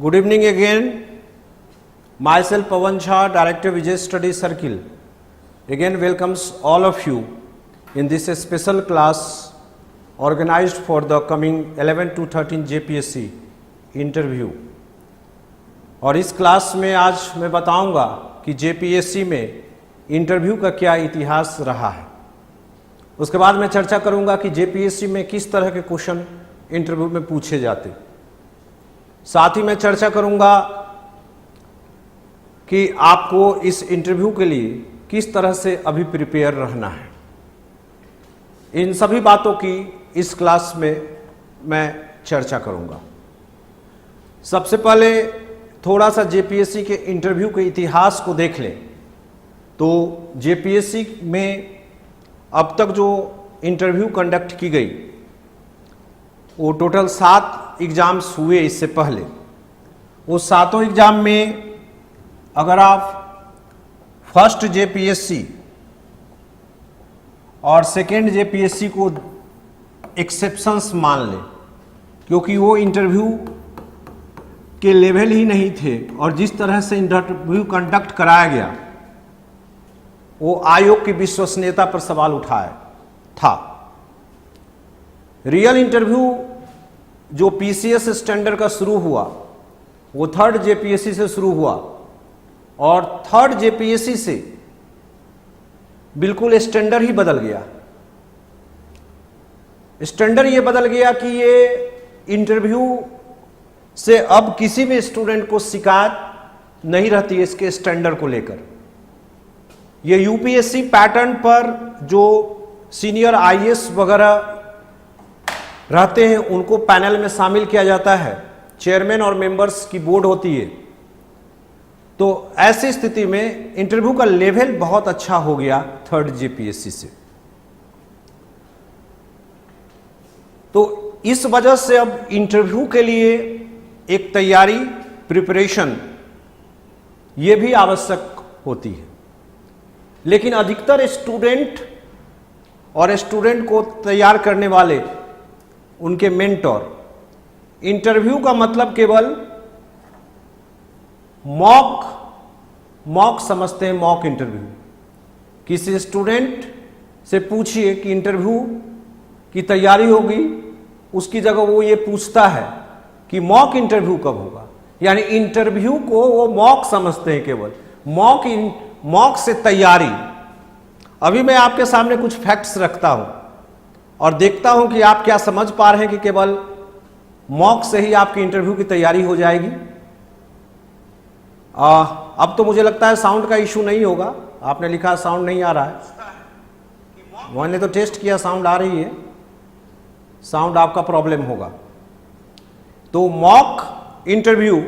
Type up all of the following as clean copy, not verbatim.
Good evening again. Myself Pawan Jha, Director Vijay Study Circle, again welcomes all of you in this special class organized for the coming 11 to 13 JPSC interview. और इस class में आज मैं बताऊंगा कि JPSC में interview का क्या इतिहास रहा है। उसके बाद मैं चर्चा करूंगा कि JPSC में किस तरह के क्वेश्चन इंटरव्यू में पूछे जाते। साथ ही मैं चर्चा करूंगा कि आपको इस इंटरव्यू के लिए किस तरह से अभी प्रिपेयर रहना है। इन सभी बातों की इस क्लास में मैं चर्चा करूंगा। सबसे पहले थोड़ा सा JPSC के इंटरव्यू के इतिहास को देख लें तो JPSC में अब तक जो इंटरव्यू कंडक्ट की गई वो टोटल 7 एग्जाम्स हुए। इससे पहले वो सातों एग्जाम में अगर आप फर्स्ट JPSC और सेकेंड JPSC को एक्सेप्शंस मान लें, क्योंकि वो इंटरव्यू के लेवल ही नहीं थे और जिस तरह से इंटरव्यू कंडक्ट कराया गया वो आयोग की विश्वसनीयता पर सवाल उठाया था। रियल इंटरव्यू जो PCS स्टैंडर्ड का शुरू हुआ वो थर्ड JPSC से शुरू हुआ और थर्ड JPSC से बिल्कुल स्टैंडर्ड ही बदल गया। स्टैंडर्ड ये बदल गया कि ये इंटरव्यू से अब किसी भी स्टूडेंट को शिकायत नहीं रहती है इसके स्टैंडर्ड को लेकर। ये UPSC पैटर्न पर जो सीनियर IAS वगैरह रहते हैं उनको पैनल में शामिल किया जाता है। चेयरमैन और मेंबर्स की बोर्ड होती है। तो ऐसी स्थिति में इंटरव्यू का लेवल बहुत अच्छा हो गया थर्ड JPSC से। तो इस वजह से अब इंटरव्यू के लिए एक तैयारी प्रिपरेशन ये भी आवश्यक होती है। लेकिन अधिकतर स्टूडेंट और स्टूडेंट को तैयार करने वाले उनके मेंटोर इंटरव्यू का मतलब केवल मॉक समझते हैं। मॉक इंटरव्यू किसी स्टूडेंट से पूछिए कि इंटरव्यू की तैयारी होगी, उसकी जगह वो ये पूछता है कि मॉक इंटरव्यू कब होगा। यानी इंटरव्यू को वो मॉक समझते हैं, केवल मॉक से तैयारी। अभी मैं आपके सामने कुछ फैक्ट्स रखता हूं और देखता हूं कि आप क्या समझ पा रहे हैं कि केवल मॉक से ही आपकी इंटरव्यू की तैयारी हो जाएगी। अब तो मुझे लगता है साउंड का इशू नहीं होगा। आपने लिखा साउंड नहीं आ रहा है, मैंने तो टेस्ट किया, साउंड आ रही है। साउंड आपका प्रॉब्लम होगा। तो मॉक इंटरव्यू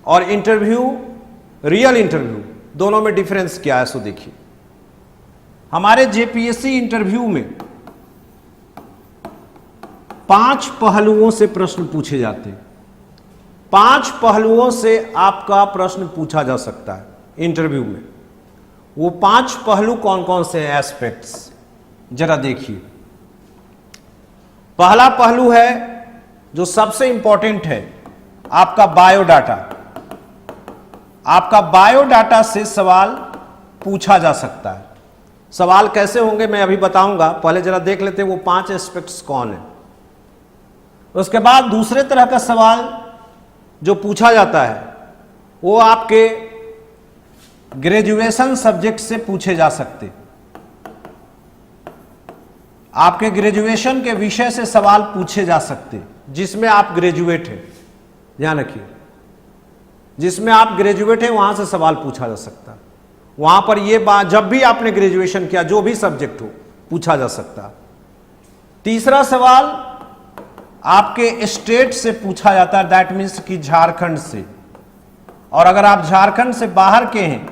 और इंटरव्यू रियल इंटरव्यू दोनों में डिफरेंस क्या है सो देखिए। हमारे JPSC इंटरव्यू में 5 पहलुओं से प्रश्न पूछे जाते हैं। 5 पहलुओं से आपका प्रश्न पूछा जा सकता है इंटरव्यू में। वो 5 पहलू कौन कौन से हैं, एस्पेक्ट्स जरा देखिए। पहला पहलू है जो सबसे इंपॉर्टेंट है, आपका बायोडाटा। आपका बायोडाटा से सवाल पूछा जा सकता है। सवाल कैसे होंगे मैं अभी बताऊंगा, पहले जरा देख लेते हैं वो 5 एस्पेक्ट्स कौन है। उसके बाद दूसरे तरह का सवाल जो पूछा जाता है वो आपके ग्रेजुएशन सब्जेक्ट से पूछे जा सकते। आपके ग्रेजुएशन के विषय से सवाल पूछे जा सकते, जिसमें आप ग्रेजुएट हैं। ध्यान रखिए, जिसमें आप ग्रेजुएट हैं वहां से सवाल पूछा जा सकता। वहां पर यह बात, जब भी आपने ग्रेजुएशन किया जो भी सब्जेक्ट हो पूछा जा सकता। तीसरा सवाल आपके स्टेट से पूछा जाता है, दैट मीन्स कि झारखंड से। और अगर आप झारखंड से बाहर के हैं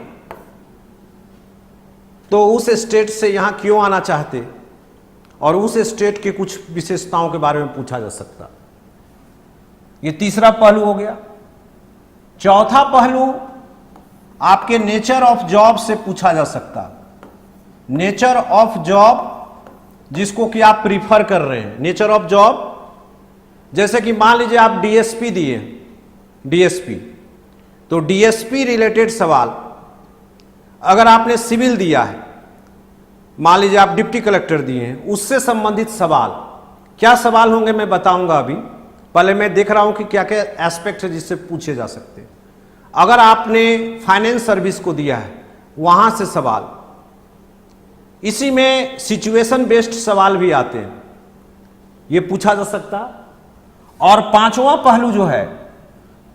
तो उस स्टेट से यहां क्यों आना चाहते और उस स्टेट के कुछ विशेषताओं के बारे में पूछा जा सकता। यह तीसरा पहलू हो गया। चौथा पहलू आपके नेचर ऑफ जॉब से पूछा जा सकता। नेचर ऑफ जॉब जिसको कि आप प्रीफर कर रहे हैं। नेचर ऑफ जॉब जैसे कि मान लीजिए आप DSP दिए डीएसपी। तो डीएसपी रिलेटेड सवाल अगर आपने सिविल दिया है, मान लीजिए आप डिप्टी कलेक्टर दिए हैं, उससे संबंधित सवाल, क्या सवाल होंगे मैं बताऊंगा अभी। पहले मैं देख रहा हूं कि क्या क्या एस्पेक्ट है जिससे पूछे जा सकते हैं। अगर आपने फाइनेंस सर्विस को दिया है, वहां से सवाल, इसी में सिचुएशन बेस्ड सवाल भी आते हैं, ये पूछा जा सकता। और पांचवा पहलू जो है,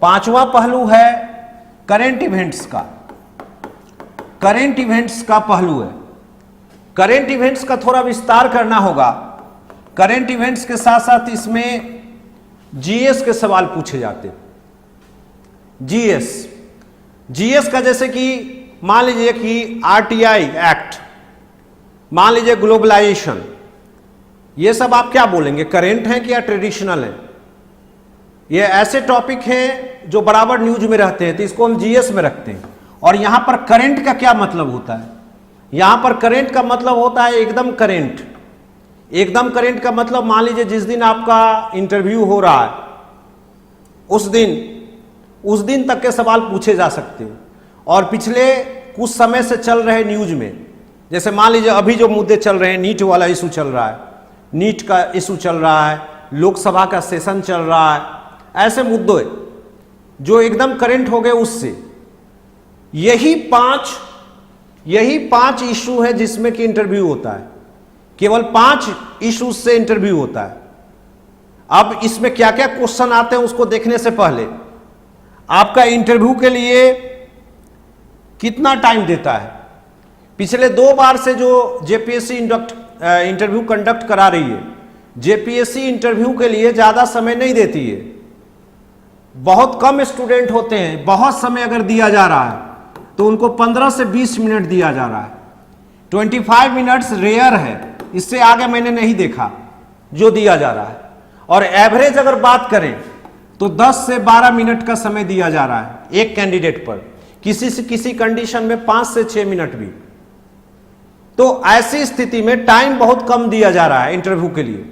पांचवा पहलू है करेंट इवेंट्स का। करेंट इवेंट्स का पहलू है। करेंट इवेंट्स का थोड़ा विस्तार करना होगा। करेंट इवेंट्स के साथ साथ इसमें जीएस के सवाल पूछे जाते हैं। जीएस का जैसे कि मान लीजिए कि आरटीआई एक्ट, मान लीजिए ग्लोबलाइजेशन, ये सब आप क्या बोलेंगे, करेंट हैं कि या ट्रेडिशनल हैं? ये ऐसे टॉपिक हैं जो बराबर न्यूज में रहते हैं, तो इसको हम जीएस में रखते हैं। और यहां पर करंट का क्या मतलब होता है? यहां पर करंट का मतलब होता है एकदम करंट। एकदम करंट का मतलब मान लीजिए जिस दिन आपका इंटरव्यू हो रहा है, उस दिन तक के सवाल पूछे जा सकते हैं। और पिछले कुछ समय से चल रहे न्यूज में, जैसे मान लीजिए अभी जो मुद्दे चल रहे हैं, नीट वाला इशू चल रहा है, नीट का इशू चल रहा है, लोकसभा का सेशन चल रहा है, ऐसे मुद्दे जो एकदम करंट हो गए, उससे यही पांच इशू है जिसमें कि इंटरव्यू होता है। केवल 5 इश्यूज से इंटरव्यू होता है। अब इसमें क्या क्या क्वेश्चन आते हैं उसको देखने से पहले आपका इंटरव्यू के लिए कितना टाइम देता है। पिछले 2 बार से जो जेपीएससी इंटरव्यू कंडक्ट करा रही है, जेपीएससी इंटरव्यू के लिए ज्यादा समय नहीं देती है। बहुत कम स्टूडेंट होते हैं, बहुत समय अगर दिया जा रहा है तो उनको 15 से 20 मिनट दिया जा रहा है। 25 मिनट्स रेयर है, इससे आगे मैंने नहीं देखा जो दिया जा रहा है। और एवरेज अगर बात करें तो 10 से 12 मिनट का समय दिया जा रहा है एक कैंडिडेट पर, किसी कंडीशन में 5 से 6 मिनट भी। तो ऐसी स्थिति में टाइम बहुत कम दिया जा रहा है इंटरव्यू के लिए।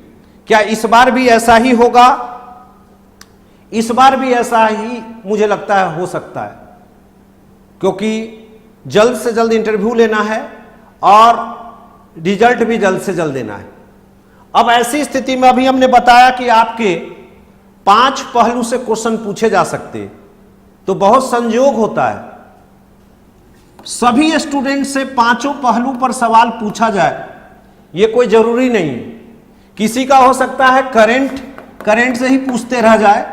क्या इस बार भी ऐसा ही होगा? इस बार भी ऐसा ही मुझे लगता है हो सकता है, क्योंकि जल्द से जल्द इंटरव्यू लेना है और रिजल्ट भी जल्द से जल्द देना है। अब ऐसी स्थिति में अभी हमने बताया कि आपके 5 पहलू से क्वेश्चन पूछे जा सकते हैं, तो बहुत संयोग होता है सभी स्टूडेंट से 5 पहलू पर सवाल पूछा जाए, यह कोई जरूरी नहीं है। किसी का हो सकता है करंट से ही पूछते रह जाए,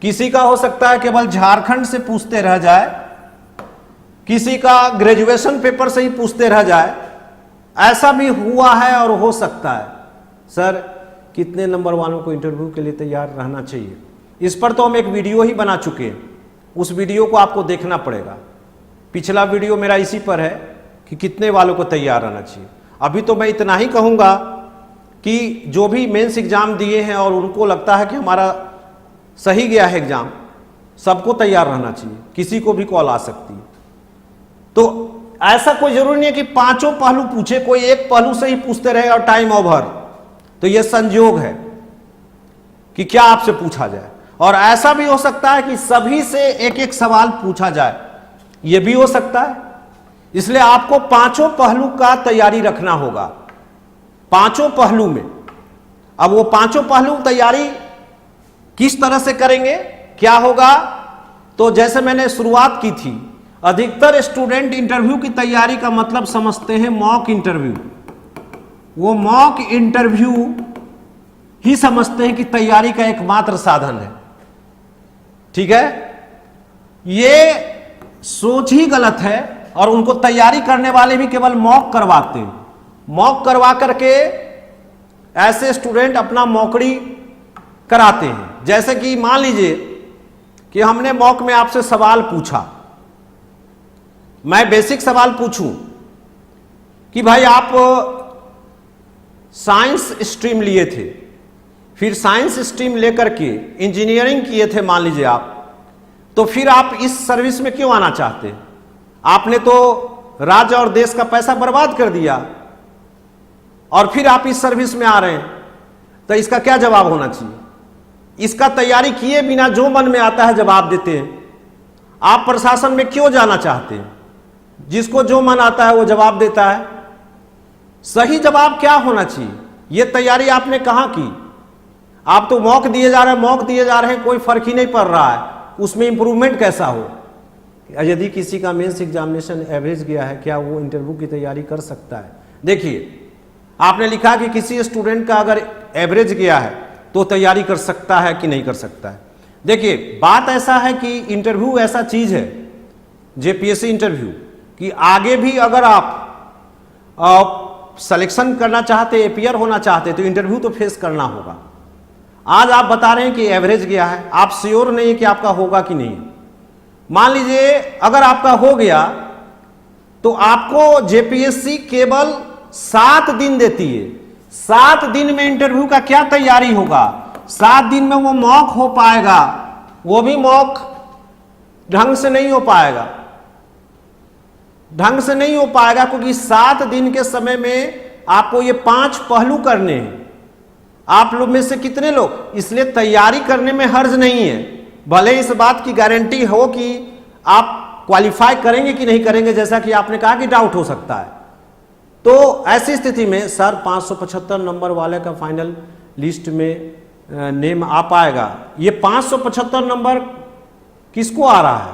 किसी का हो सकता है केवल झारखंड से पूछते रह जाए, किसी का ग्रेजुएशन पेपर से ही पूछते रह जाए। ऐसा भी हुआ है और हो सकता है। सर कितने नंबर वालों को इंटरव्यू के लिए तैयार रहना चाहिए, इस पर तो हम एक वीडियो ही बना चुके हैं, उस वीडियो को आपको देखना पड़ेगा। पिछला वीडियो मेरा इसी पर है कि कितने वालों को तैयार रहना चाहिए। अभी तो मैं इतना ही कहूँगा कि जो भी मेंस एग्जाम दिए हैं और उनको लगता है कि हमारा सही गया है एग्जाम, सबको तैयार रहना चाहिए, किसी को भी कॉल आ सकती है। तो ऐसा कोई जरूरी नहीं है कि 5 पहलू पूछे, कोई एक पहलू से ही पूछते रहे और टाइम ओवर। तो यह संयोग है कि क्या आपसे पूछा जाए। और ऐसा भी हो सकता है कि सभी से एक एक सवाल पूछा जाए, यह भी हो सकता है। इसलिए आपको 5 पहलू का तैयारी रखना होगा, 5 पहलू में। अब वो 5 पहलू तैयारी किस तरह से करेंगे, क्या होगा? तो जैसे मैंने शुरुआत की थी, अधिकतर स्टूडेंट इंटरव्यू की तैयारी का मतलब समझते हैं मॉक इंटरव्यू। वो मॉक इंटरव्यू ही समझते हैं कि तैयारी का एकमात्र साधन है। ठीक है, ये सोच ही गलत है। और उनको तैयारी करने वाले भी केवल मॉक करवाते हैं। मॉक करवा करके ऐसे स्टूडेंट अपना मौकड़ी कराते हैं। जैसे कि मान लीजिए कि हमने मॉक में आपसे सवाल पूछा, मैं बेसिक सवाल पूछूं कि भाई आप साइंस स्ट्रीम लिए थे, फिर साइंस स्ट्रीम लेकर के इंजीनियरिंग किए थे मान लीजिए आप, तो फिर आप इस सर्विस में क्यों आना चाहते हैं? आपने तो राज्य और देश का पैसा बर्बाद कर दिया और फिर आप इस सर्विस में आ रहे हैं, तो इसका क्या जवाब होना चाहिए? इसका तैयारी किए बिना जो मन में आता है जवाब देते हैं। आप प्रशासन में क्यों जाना चाहते हैं? जिसको जो मन आता है वो जवाब देता है। सही जवाब क्या होना चाहिए? ये तैयारी आपने कहाँ की? आप तो मॉक दिए जा रहे हैं, कोई फर्क ही नहीं पड़ रहा है। उसमें इंप्रूवमेंट कैसा हो? यदि किसी का मेंस एग्जामिनेशन एवरेज गया है, क्या वो इंटरव्यू की तैयारी कर सकता है? देखिए, आपने लिखा कि किसी स्टूडेंट का अगर एवरेज गया है तो तैयारी कर सकता है कि नहीं कर सकता है। देखिए, बात ऐसा है कि इंटरव्यू ऐसा चीज है, जेपीएससी इंटरव्यू, कि आगे भी अगर आप सिलेक्शन करना चाहते, अपियर होना चाहते, तो इंटरव्यू तो फेस करना होगा। आज आप बता रहे हैं कि एवरेज गया है, आप श्योर नहीं है कि आपका होगा कि नहीं। मान लीजिए अगर आपका हो गया तो आपको जेपीएससी केवल 7 दिन देती है। 7 दिन में इंटरव्यू का क्या तैयारी होगा? 7 दिन में वो मॉक हो पाएगा? वो भी मॉक ढंग से नहीं हो पाएगा, क्योंकि 7 दिन के समय में आपको ये 5 पहलू करने हैं। आप लोग में से कितने लोग? इसलिए तैयारी करने में हर्ज नहीं है, भले इस बात की गारंटी हो कि आप क्वालिफाई करेंगे कि नहीं करेंगे, जैसा कि आपने कहा कि डाउट हो सकता है। तो ऐसी स्थिति में सर 575 नंबर वाले का फाइनल लिस्ट में नेम आ पाएगा। ये 575 नंबर किसको आ रहा है?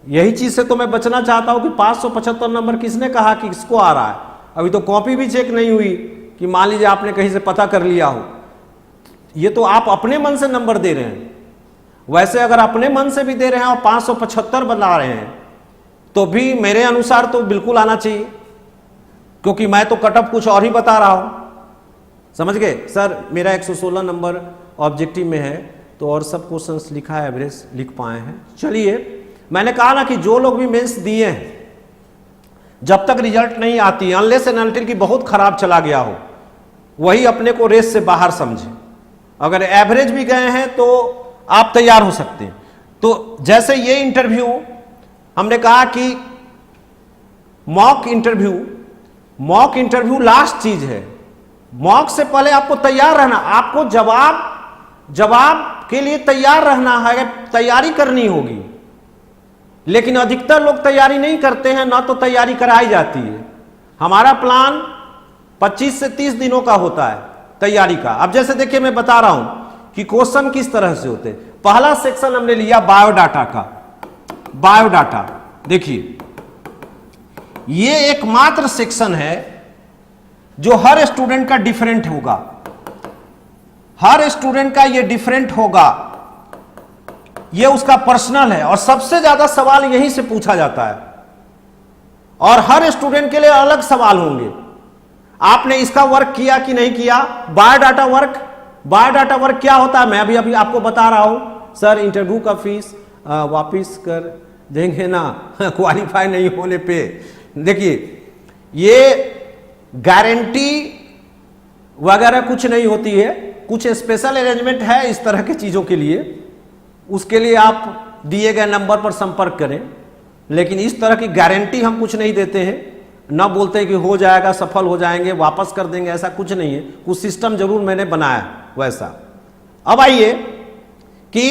यही चीज से तो मैं बचना चाहता हूं कि 575 नंबर किसने कहा कि किसको आ रहा है। अभी तो कॉपी भी चेक नहीं हुई कि मान लीजिए आपने कहीं से पता कर लिया हो। ये तो आप अपने मन से नंबर दे रहे हैं। वैसे अगर अपने मन से भी दे रहे हैं और 575 बना रहे हैं तो भी मेरे अनुसार तो बिल्कुल आना चाहिए, क्योंकि मैं तो कटअप कुछ और ही बता रहा हूं। समझ गए? सर मेरा 116 नंबर ऑब्जेक्टिव में है, तो और सब क्वेश्चंस लिखा है, एवरेज लिख पाए हैं। चलिए, मैंने कहा ना कि जो लोग भी मेंस दिए हैं, जब तक रिजल्ट नहीं आती, अनलेस एंड अनटिल की बहुत खराब चला गया हो, वही अपने को रेस से बाहर समझे। अगर एवरेज भी गए हैं तो आप तैयार हो सकते हैं। तो जैसे ये इंटरव्यू हमने कहा कि मॉक इंटरव्यू लास्ट चीज है। मॉक से पहले आपको तैयार रहना, आपको जवाब के लिए तैयार रहना है, तैयारी करनी होगी। लेकिन अधिकतर लोग तैयारी नहीं करते हैं, ना तो तैयारी कराई जाती है। हमारा प्लान 25 से 30 दिनों का होता है तैयारी का। अब जैसे देखिए, मैं बता रहा हूं कि क्वेश्चन किस तरह से होते हैं। पहला सेक्शन हमने लिया बायोडाटा का। बायोडाटा देखिए, ये एकमात्र सेक्शन है जो हर स्टूडेंट का डिफरेंट होगा। हर स्टूडेंट का ये डिफरेंट होगा, ये उसका पर्सनल है और सबसे ज्यादा सवाल यहीं से पूछा जाता है। और हर स्टूडेंट के लिए अलग सवाल होंगे। आपने इसका वर्क किया कि नहीं किया? बायोडाटा वर्क क्या होता है मैं अभी आपको बता रहा हूं। सर इंटरव्यू का फीस वापिस कर देंगे ना क्वालिफाई नहीं होने पे। देखिए, ये गारंटी वगैरह कुछ नहीं होती है, कुछ स्पेशल अरेंजमेंट है इस तरह की चीजों के लिए। उसके लिए आप दिए गए नंबर पर संपर्क करें, लेकिन इस तरह की गारंटी हम कुछ नहीं देते हैं। ना बोलते हैं कि हो जाएगा, सफल हो जाएंगे, वापस कर देंगे, ऐसा कुछ नहीं है। कुछ सिस्टम जरूर मैंने बनाया वैसा। अब आइए कि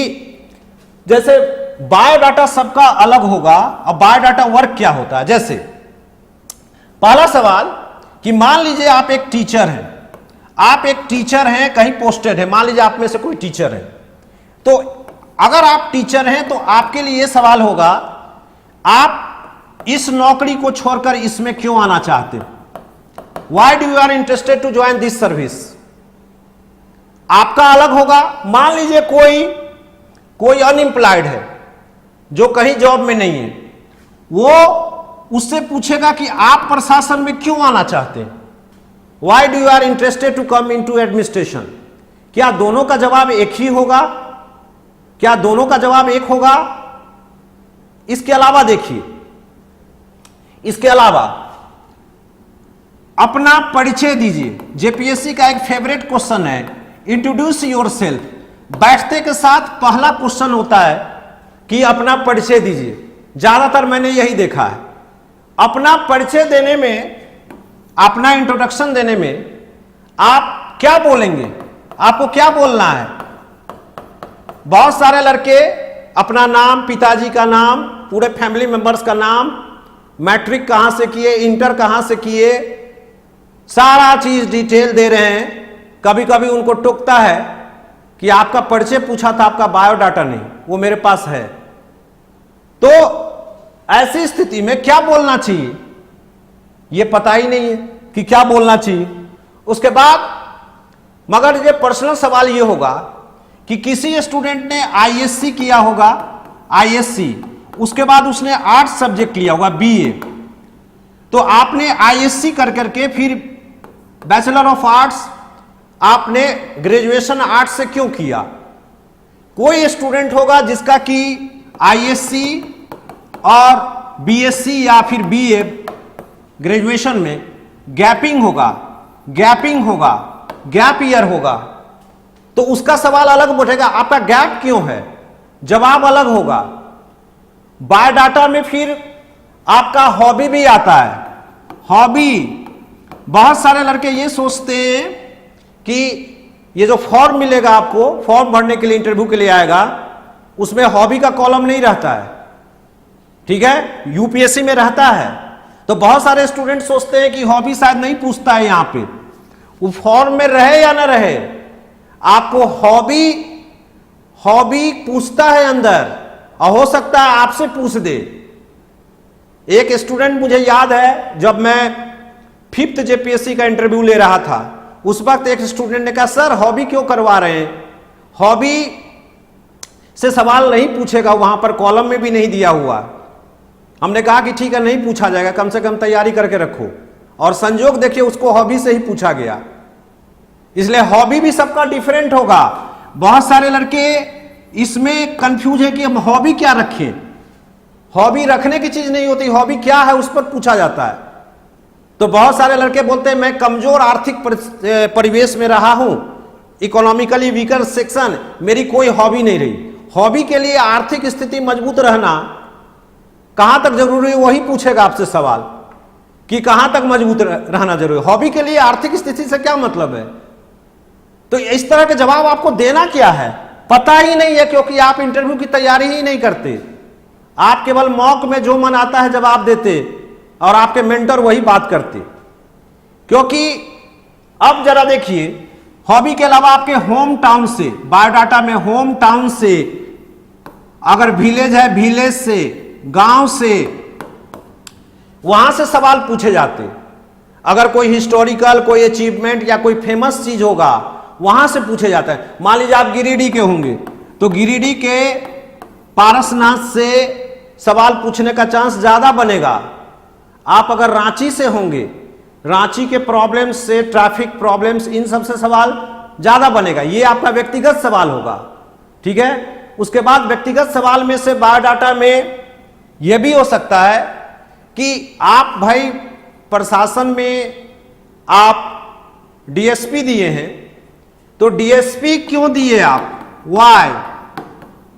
जैसे बायोडाटा सबका अलग होगा। अब बायोडाटा वर्क क्या होता है? जैसे पहला सवाल कि मान लीजिए आप एक टीचर हैं, कहीं पोस्टेड है। मान लीजिए आप में से कोई टीचर है, तो अगर आप टीचर हैं तो आपके लिए यह सवाल होगा, आप इस नौकरी को छोड़कर इसमें क्यों आना चाहते हो? Why do you are interested to join this service? आपका अलग होगा। मान लीजिए कोई अनएम्प्लॉयड है जो कहीं जॉब में नहीं है, वो उससे पूछेगा कि आप प्रशासन में क्यों आना चाहते हैं? Why do you are interested to come into administration? क्या दोनों का जवाब एक ही होगा? क्या दोनों का जवाब एक होगा? इसके अलावा देखिए, इसके अलावा अपना परिचय दीजिए। जेपीएससी का एक फेवरेट क्वेश्चन है, इंट्रोड्यूस योरसेल्फ। बैठते के साथ पहला क्वेश्चन होता है कि अपना परिचय दीजिए। ज्यादातर मैंने यही देखा है। अपना परिचय देने में, अपना इंट्रोडक्शन देने में आप क्या बोलेंगे? आपको क्या बोलना है? बहुत सारे लड़के अपना नाम, पिताजी का नाम, पूरे फैमिली मेंबर्स का नाम, मैट्रिक कहां से किए, इंटर कहां से किए, सारा चीज डिटेल दे रहे हैं। कभी कभी उनको टोकता है कि आपका परिचय पूछा था, आपका बायोडाटा नहीं, वो मेरे पास है। तो ऐसी स्थिति में क्या बोलना चाहिए ये पता ही नहीं है कि क्या बोलना चाहिए। उसके बाद मगर ये पर्सनल सवाल ये होगा कि किसी स्टूडेंट ने आईएससी किया होगा, आईएससी, उसके बाद उसने आर्ट्स सब्जेक्ट लिया होगा, बीए, तो आपने आईएससी कर करके फिर बैचलर ऑफ आर्ट्स आपने ग्रेजुएशन आर्ट्स से क्यों किया। कोई स्टूडेंट होगा जिसका कि आईएससी और बीएससी या फिर बीए ग्रेजुएशन में गैपिंग होगा, गैप ईयर होगा, तो उसका सवाल अलग उठेगा, आपका गैप क्यों है, जवाब अलग होगा। बायोडाटा में फिर आपका हॉबी भी आता है। हॉबी, बहुत सारे लड़के ये सोचते हैं कि ये जो फॉर्म मिलेगा आपको, फॉर्म भरने के लिए, इंटरव्यू के लिए आएगा, उसमें हॉबी का कॉलम नहीं रहता है, ठीक है, यूपीएससी में रहता है। तो बहुत सारे स्टूडेंट सोचते हैं कि हॉबी शायद नहीं पूछता है यहां पे, वो फॉर्म में रहे या ना रहे, आपको हॉबी पूछता है अंदर, और हो सकता है आपसे पूछ दे। एक स्टूडेंट मुझे याद है, जब मैं 5th जेपीएससी का इंटरव्यू ले रहा था, उस वक्त एक स्टूडेंट ने कहा, सर हॉबी क्यों करवा रहे हैं, हॉबी से सवाल नहीं पूछेगा, वहां पर कॉलम में भी नहीं दिया हुआ। हमने कहा कि ठीक है, नहीं पूछा जाएगा, कम से कम तैयारी करके रखो, और संजोग देखिए उसको हॉबी से ही पूछा गया। इसलिए हॉबी भी सबका डिफरेंट होगा। बहुत सारे लड़के इसमें कंफ्यूज है कि हम हॉबी क्या रखें। हॉबी रखने की चीज नहीं होती, हॉबी क्या है उस पर पूछा जाता है। तो बहुत सारे लड़के बोलते हैं मैं कमजोर आर्थिक परिवेश में रहा हूं, इकोनॉमिकली वीकर सेक्शन, मेरी कोई हॉबी नहीं रही। हॉबी के लिए आर्थिक स्थिति मजबूत रहना कहां तक जरूरी है, वही पूछेगा आपसे सवाल कि कहां तक मजबूत रहना जरूरी है। हॉबी के लिए आर्थिक स्थिति से क्या मतलब है। तो इस तरह के जवाब आपको देना क्या है पता ही नहीं है, क्योंकि आप इंटरव्यू की तैयारी ही नहीं करते। आप केवल मॉक में जो मन आता है जवाब देते, और आपके मेंटर वही बात करते। क्योंकि अब जरा देखिए, हॉबी के अलावा आपके होम टाउन से, बायोडाटा में होम टाउन से, अगर विलेज है विलेज से, गांव से, वहां से सवाल पूछे जाते। अगर कोई हिस्टोरिकल, कोई अचीवमेंट या कोई फेमस चीज होगा, वहां से पूछे जाता है। मान लीजिए आप गिरिडीह के होंगे, तो गिरिडीह के पारसनाथ से सवाल पूछने का चांस ज्यादा बनेगा। आप अगर रांची से होंगे, रांची के प्रॉब्लम्स से, ट्रैफिक प्रॉब्लम्स, इन सब से सवाल ज्यादा बनेगा। ये आपका व्यक्तिगत सवाल होगा, ठीक है। उसके बाद व्यक्तिगत सवाल में से बायोडाटा में यह भी हो सकता है कि आप भाई प्रशासन में आप डीएसपी दिए हैं, तो डीएसपी क्यों दिए आप,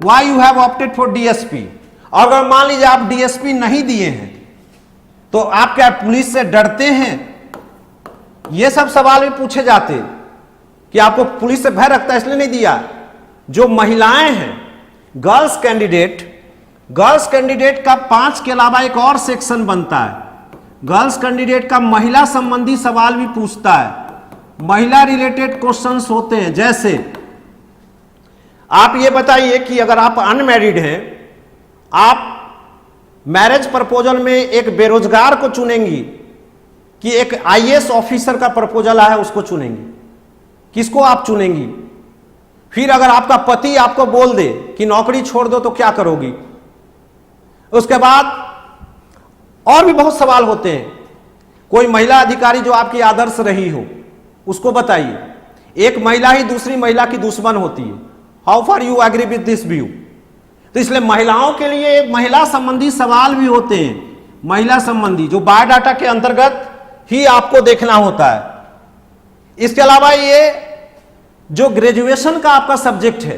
why you have opted for DSP. और अगर मान लीजिए आप डीएसपी नहीं दिए हैं, तो आप क्या पुलिस से डरते हैं, ये सब सवाल भी पूछे जाते कि आपको पुलिस से भय रखता है इसलिए नहीं दिया। जो महिलाएं हैं, गर्ल्स कैंडिडेट का 5 के अलावा एक और सेक्शन बनता है। गर्ल्स कैंडिडेट का महिला संबंधी सवाल भी पूछता है, महिला रिलेटेड क्वेश्चंस होते हैं। जैसे आप ये बताइए कि अगर आप अनमैरिड हैं, आप मैरिज प्रपोजल में एक बेरोजगार को चुनेंगी कि एक आईएएस ऑफिसर का प्रपोजल है उसको चुनेंगी, किसको आप चुनेंगी। फिर अगर आपका पति आपको बोल दे कि नौकरी छोड़ दो तो क्या करोगी। उसके बाद और भी बहुत सवाल होते हैं। कोई महिला अधिकारी जो आपकी आदर्श रही हो उसको बताइए। एक महिला ही दूसरी महिला की दुश्मन होती है। How far you agree with this view. तो इसलिए महिलाओं के लिए महिला संबंधी सवाल भी होते हैं, महिला संबंधी, जो बायोडाटा के अंतर्गत ही आपको देखना होता है। इसके अलावा ये जो ग्रेजुएशन का आपका सब्जेक्ट है,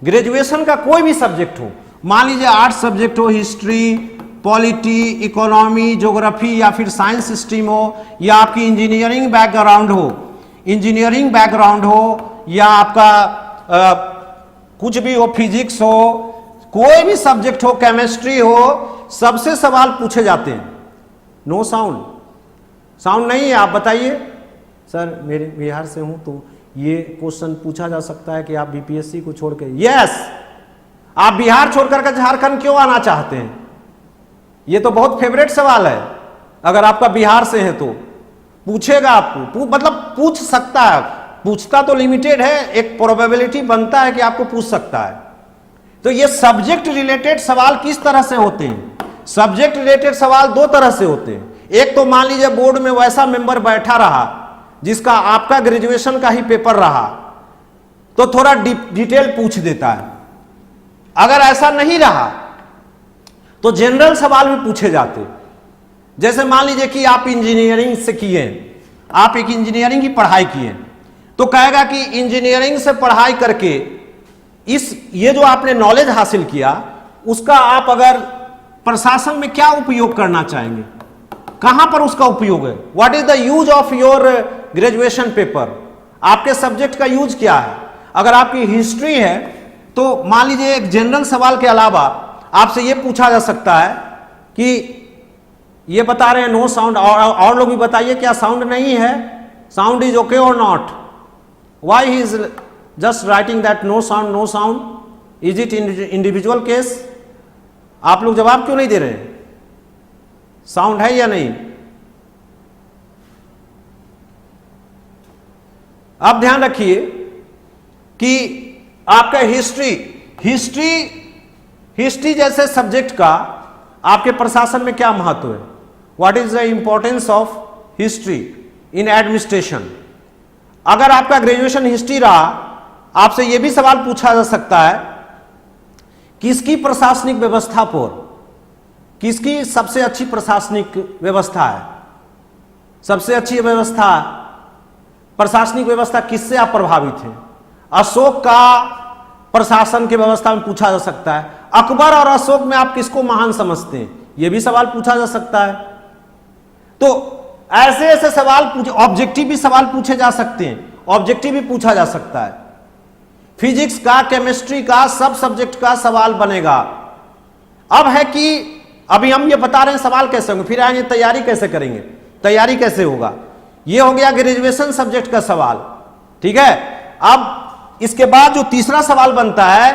ग्रेजुएशन का कोई भी सब्जेक्ट हो, मान लीजिए आर्ट्स सब्जेक्ट हो, हिस्ट्री, पॉलिटी, इकोनॉमी, ज्योग्राफी या फिर साइंस स्ट्रीम हो, या आपकी इंजीनियरिंग बैकग्राउंड हो, या आपका कुछ भी हो, फिजिक्स हो, कोई भी सब्जेक्ट हो, केमिस्ट्री हो, सबसे सवाल पूछे जाते हैं। नो साउंड, साउंड नहीं है, आप बताइए सर मेरे बिहार से हूं तो ये क्वेश्चन पूछा जा सकता है कि आप बीपीएससी को छोड़ के, यस, आप बिहार छोड़कर के झारखंड क्यों आना चाहते हैं? ये तो बहुत फेवरेट सवाल है। अगर आपका बिहार से है तो पूछेगा आपको, मतलब पूछ सकता है, पूछता तो लिमिटेड है, एक प्रोबेबिलिटी बनता है कि आपको पूछ सकता है। तो ये सब्जेक्ट रिलेटेड सवाल किस तरह से होते हैं? सब्जेक्ट रिलेटेड सवाल दो तरह से होते हैं। एक तो मान लीजिए बोर्ड में वैसा मेंबर बैठा रहा जिसका आपका ग्रेजुएशन का ही पेपर रहा, तो थोड़ा डिटेल पूछ देता है। अगर ऐसा नहीं रहा तो जनरल सवाल भी पूछे जाते। जैसे मान लीजिए कि आप इंजीनियरिंग से किए, आप एक इंजीनियरिंग की पढ़ाई किए, तो कहेगा कि इंजीनियरिंग से पढ़ाई करके ये जो आपने नॉलेज हासिल किया उसका आप अगर प्रशासन में क्या उपयोग करना चाहेंगे, कहां पर उसका उपयोग है? What is the use of your graduation paper? आपके सब्जेक्ट का यूज क्या है? अगर आपकी हिस्ट्री है तो मान लीजिए एक जनरल सवाल के अलावा आपसे यह पूछा जा सकता है कि ये बता रहे हैं नो साउंड, और लोग भी बताइए क्या साउंड नहीं है? साउंड इज ओके और not? Why he is just writing that no sound, no sound? Is it individual case? आप लोग जवाब क्यों नहीं दे रहे? साउंड है या नहीं? आप ध्यान रखिए कि आपका हिस्ट्री जैसे सब्जेक्ट का आपके प्रशासन में क्या महत्व है? What is the importance of history in administration? अगर आपका ग्रेजुएशन हिस्ट्री रहा, आपसे यह भी सवाल पूछा जा सकता है किसकी प्रशासनिक व्यवस्था पर, किसकी सबसे अच्छी प्रशासनिक व्यवस्था है? सबसे अच्छी व्यवस्था, प्रशासनिक व्यवस्था किससे आप प्रभावित हैं? अशोक का प्रशासन की व्यवस्था में पूछा जा सकता है। अकबर और अशोक में आप किसको महान समझते हैं? यह भी सवाल पूछा जा सकता है। तो ऐसे ऐसे सवाल पूछे, ऑब्जेक्टिव भी सवाल पूछे जा सकते हैं, ऑब्जेक्टिव भी पूछा जा सकता है। फिजिक्स का, केमिस्ट्री का, सब सब्जेक्ट का सवाल बनेगा। अब है कि अभी हम ये बता रहे हैं सवाल कैसे होंगे, फिर आएंगे तैयारी कैसे करेंगे, तैयारी कैसे होगा। ये हो गया ग्रेजुएशन सब्जेक्ट का सवाल, ठीक है। अब इसके बाद जो तीसरा सवाल बनता है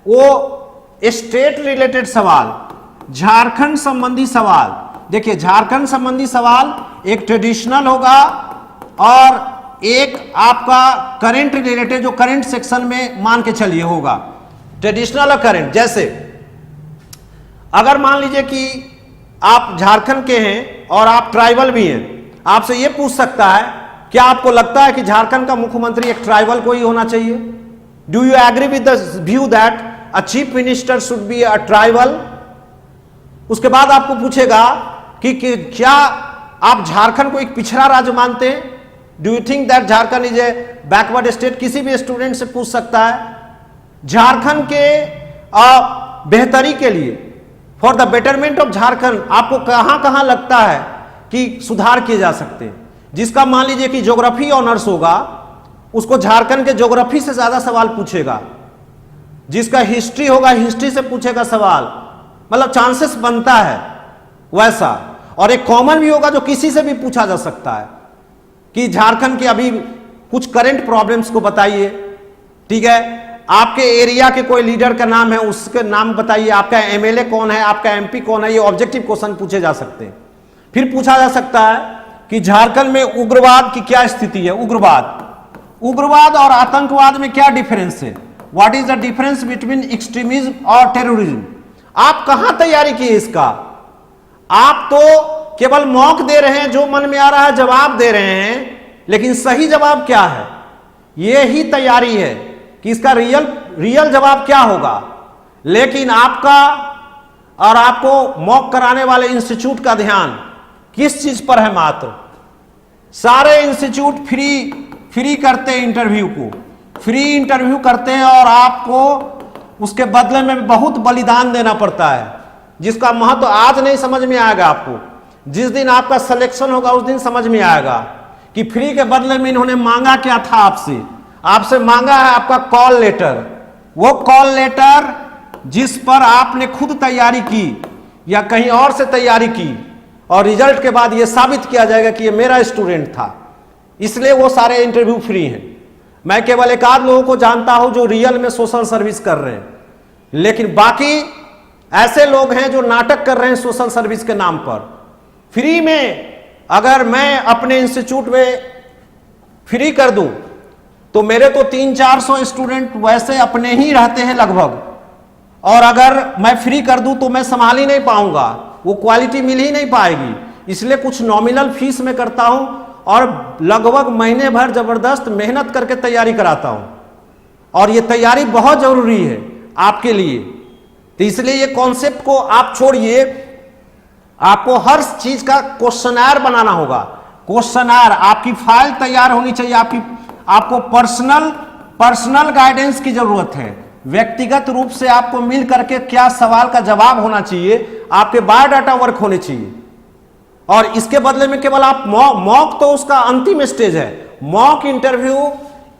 वो स्टेट रिलेटेड सवाल, झारखंड संबंधी सवाल। देखिए झारखंड संबंधी सवाल एक ट्रेडिशनल होगा और एक आपका करंट रिलेटेड, जो करंट सेक्शन में मान के चलिए होगा, ट्रेडिशनल और करंट। जैसे अगर मान लीजिए कि आप झारखंड के हैं और आप ट्राइबल भी हैं, आपसे यह पूछ सकता है क्या आपको लगता है कि झारखंड का मुख्यमंत्री एक ट्राइबल को ही होना चाहिए? Do you agree with the view that a chief minister should be a tribal? उसके बाद आपको पूछेगा कि क्या आप झारखंड को एक पिछड़ा राज्य मानते हैं? Do you think that Jharkhand is a backward state? किसी भी स्टूडेंट से पूछ सकता है। झारखंड के बेहतरी के लिए, for the betterment of Jharkhand, आपको कहां कहां लगता है कि सुधार किए जा सकते हैं? जिसका मान लीजिए कि ज्योग्राफी ऑनर्स होगा, उसको झारखंड के ज्योग्राफी से ज्यादा सवाल पूछेगा। जिसका हिस्ट्री होगा, हिस्ट्री से पूछेगा सवाल, मतलब चांसेस बनता है वैसा। और एक कॉमन भी होगा जो किसी से भी पूछा जा सकता है कि झारखंड के अभी कुछ करंट प्रॉब्लम्स को बताइए, ठीक है। आपके एरिया के कोई लीडर का नाम है, उसके नाम बताइए। आपका एमएलए कौन है, आपका एमपी कौन है? ये ऑब्जेक्टिव क्वेश्चन पूछे जा सकते हैं। फिर पूछा जा सकता है कि झारखंड में उग्रवाद की क्या स्थिति है? उग्रवाद और आतंकवाद में क्या डिफरेंस है? What is the difference between extremism और टेररिज्म? आप कहां तैयारी किए इसका? आप तो केवल मॉक दे रहे हैं, जो मन में आ रहा है जवाब दे रहे हैं, लेकिन सही जवाब क्या है? यह ही तैयारी है कि इसका रियल जवाब क्या होगा। लेकिन आपका और आपको मॉक कराने वाले इंस्टीट्यूट का ध्यान किस चीज पर है? मात्र सारे इंस्टीट्यूट फ्री करते हैं, इंटरव्यू को फ्री इंटरव्यू करते हैं और आपको उसके बदले में बहुत बलिदान देना पड़ता है, जिसका महत्व आज नहीं समझ में आएगा आपको। जिस दिन आपका सिलेक्शन होगा उस दिन समझ में आएगा कि फ्री के बदले में इन्होंने मांगा क्या था आपसे। आपसे मांगा है आपका कॉल लेटर, वो कॉल लेटर जिस पर आपने खुद तैयारी की या कहीं और से तैयारी की और रिजल्ट के बाद यह साबित किया जाएगा कि यह मेरा स्टूडेंट था, इसलिए वो सारे इंटरव्यू फ्री हैं। मैं केवल एक आध लोगों को जानता हूं जो रियल में सोशल सर्विस कर रहे हैं, लेकिन बाकी ऐसे लोग हैं जो नाटक कर रहे हैं सोशल सर्विस के नाम पर। फ्री में अगर मैं अपने इंस्टीट्यूट में फ्री कर दूं तो मेरे तो 300-400 स्टूडेंट वैसे अपने ही रहते हैं लगभग, और अगर मैं फ्री कर दूं तो मैं संभाल ही नहीं पाऊंगा, वो क्वालिटी मिल ही नहीं पाएगी। इसलिए कुछ नॉमिनल फीस में करता हूं और लगभग महीने भर जबरदस्त मेहनत करके तैयारी कराता हूं, और ये तैयारी बहुत जरूरी है आपके लिए। तो इसलिए ये कॉन्सेप्ट को आप छोड़िए, आपको हर चीज का क्वेश्चनर बनाना होगा। क्वेश्चनर, आपकी फाइल तैयार होनी चाहिए, आपको पर्सनल गाइडेंस की जरूरत है। व्यक्तिगत रूप से आपको मिल करके क्या सवाल का जवाब होना चाहिए, आपके बायोडाटा वर्क होने चाहिए, और इसके बदले में केवल आप मॉक तो उसका अंतिम स्टेज है। Mock interview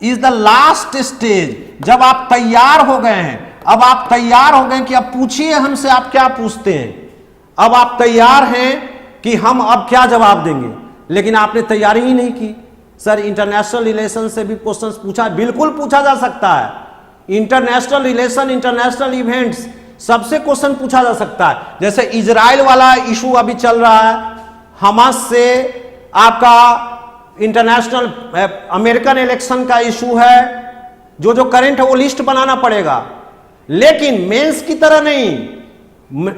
is the last stage. जब आप तैयार हो गए हैं, अब आप तैयार हो गए कि अब पूछिए हमसे आप क्या पूछते हैं, अब आप तैयार हैं कि हम अब क्या जवाब देंगे, लेकिन आपने तैयारी ही नहीं की। सर इंटरनेशनल रिलेशन से भी क्वेश्चंस पूछा, बिल्कुल पूछा जा सकता है। इंटरनेशनल रिलेशन, इंटरनेशनल इवेंट्स, सबसे क्वेश्चन पूछा जा सकता है। जैसे इजराइल वाला इशू अभी चल रहा है, हमास से आपका इंटरनेशनल अमेरिकन इलेक्शन का इशू है, जो करंट है वो लिस्ट बनाना पड़ेगा। लेकिन मेंस की तरह नहीं,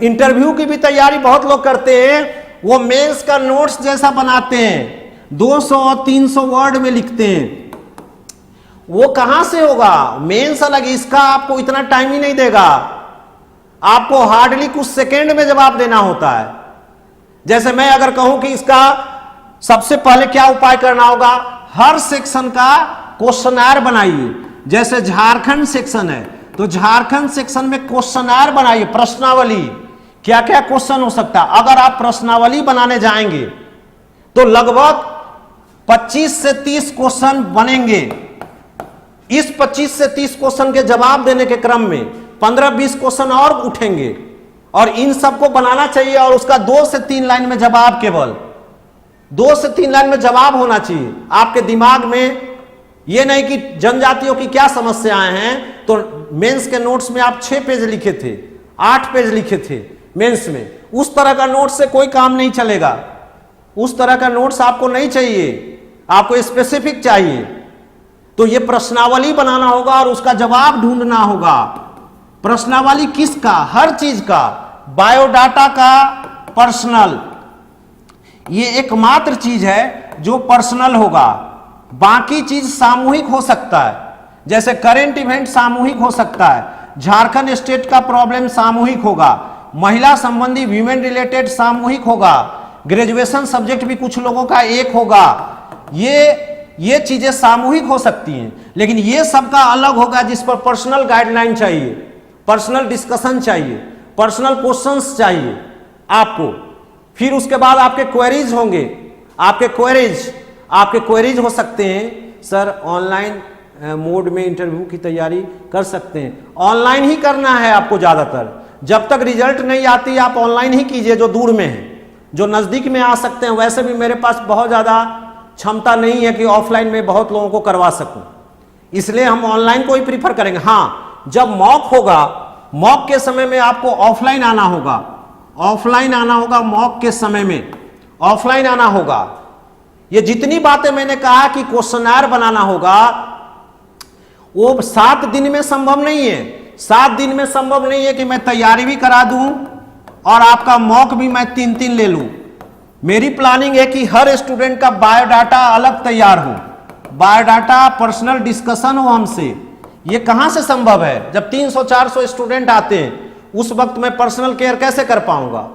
इंटरव्यू की भी तैयारी बहुत लोग करते हैं, वो मेंस का नोट्स जैसा बनाते हैं, 200-300 वर्ड में लिखते हैं। वो कहां से होगा? मेंस अलग, इसका आपको इतना टाइम ही नहीं देगा, आपको हार्डली कुछ सेकेंड में जवाब देना होता है। जैसे मैं अगर कहूं कि इसका सबसे पहले क्या उपाय करना होगा, हर सेक्शन का क्वेश्चनर बनाइए। जैसे झारखंड सेक्शन है तो झारखंड सेक्शन में क्वेश्चनर बनाइए, प्रश्नावली, क्या क्या क्वेश्चन हो सकता है। अगर आप प्रश्नावली बनाने जाएंगे तो लगभग 25 से 30 क्वेश्चन बनेंगे। इस 25 से 30 क्वेश्चन के जवाब देने के क्रम में 15-20 क्वेश्चन और उठेंगे, और इन सबको बनाना चाहिए, और उसका 2 से 3 लाइन में जवाब, केवल 2 से 3 लाइन में जवाब होना चाहिए आपके दिमाग में। यह नहीं कि जनजातियों की क्या समस्याएं हैं, तो मेंस के नोट्स में आप 6 पेज लिखे थे, 8 पेज लिखे थे मेंस में, उस तरह का नोट्स से कोई काम नहीं चलेगा। उस तरह का नोट्स आपको नहीं चाहिए, आपको स्पेसिफिक चाहिए। तो यह प्रश्नावली बनाना होगा और उसका जवाब ढूंढना होगा। प्रश्नावली किसका? हर चीज का, बायोडाटा का, पर्सनल, ये एकमात्र चीज है जो पर्सनल होगा। बाकी चीज सामूहिक हो सकता है, जैसे करंट इवेंट सामूहिक हो सकता है, झारखंड स्टेट का प्रॉब्लम सामूहिक होगा, महिला संबंधी वीमेन रिलेटेड सामूहिक होगा, ग्रेजुएशन सब्जेक्ट भी कुछ लोगों का एक होगा। ये चीजें सामूहिक हो सकती हैं, लेकिन ये सबका अलग होगा जिस पर पर्सनल गाइडलाइन चाहिए, पर्सनल डिस्कशन चाहिए, पर्सनल क्वेश्चंस चाहिए आपको। फिर उसके बाद आपके क्वेरीज होंगे, आपके क्वेरीज हो सकते हैं। सर ऑनलाइन मोड में इंटरव्यू की तैयारी कर सकते हैं, ऑनलाइन ही करना है आपको ज्यादातर। जब तक रिजल्ट नहीं आती आप ऑनलाइन ही कीजिए, जो दूर में है, जो नजदीक में आ सकते हैं। वैसे भी मेरे पास बहुत ज्यादा क्षमता नहीं है कि ऑफलाइन में बहुत लोगों को करवा सकूं, इसलिए हम ऑनलाइन को ही प्रीफर करेंगे। हाँ, जब मॉक होगा, मॉक के समय में आपको ऑफलाइन आना होगा, मॉक के समय में ऑफलाइन आना होगा। ये जितनी बातें मैंने कहा कि क्वेश्चनर बनाना होगा, वो 7 दिन में संभव नहीं है। 7 दिन में संभव नहीं है कि मैं तैयारी भी करा दूं और आपका मॉक भी मैं 3-3 ले लूं। मेरी प्लानिंग है कि हर स्टूडेंट का बायोडाटा अलग तैयार हो, बायोडाटा, पर्सनल डिस्कशन हो हमसे। ये कहां से संभव है? जब 300-400 स्टूडेंट आते हैं, उस वक्त मैं पर्सनल केयर कैसे कर पाऊंगा?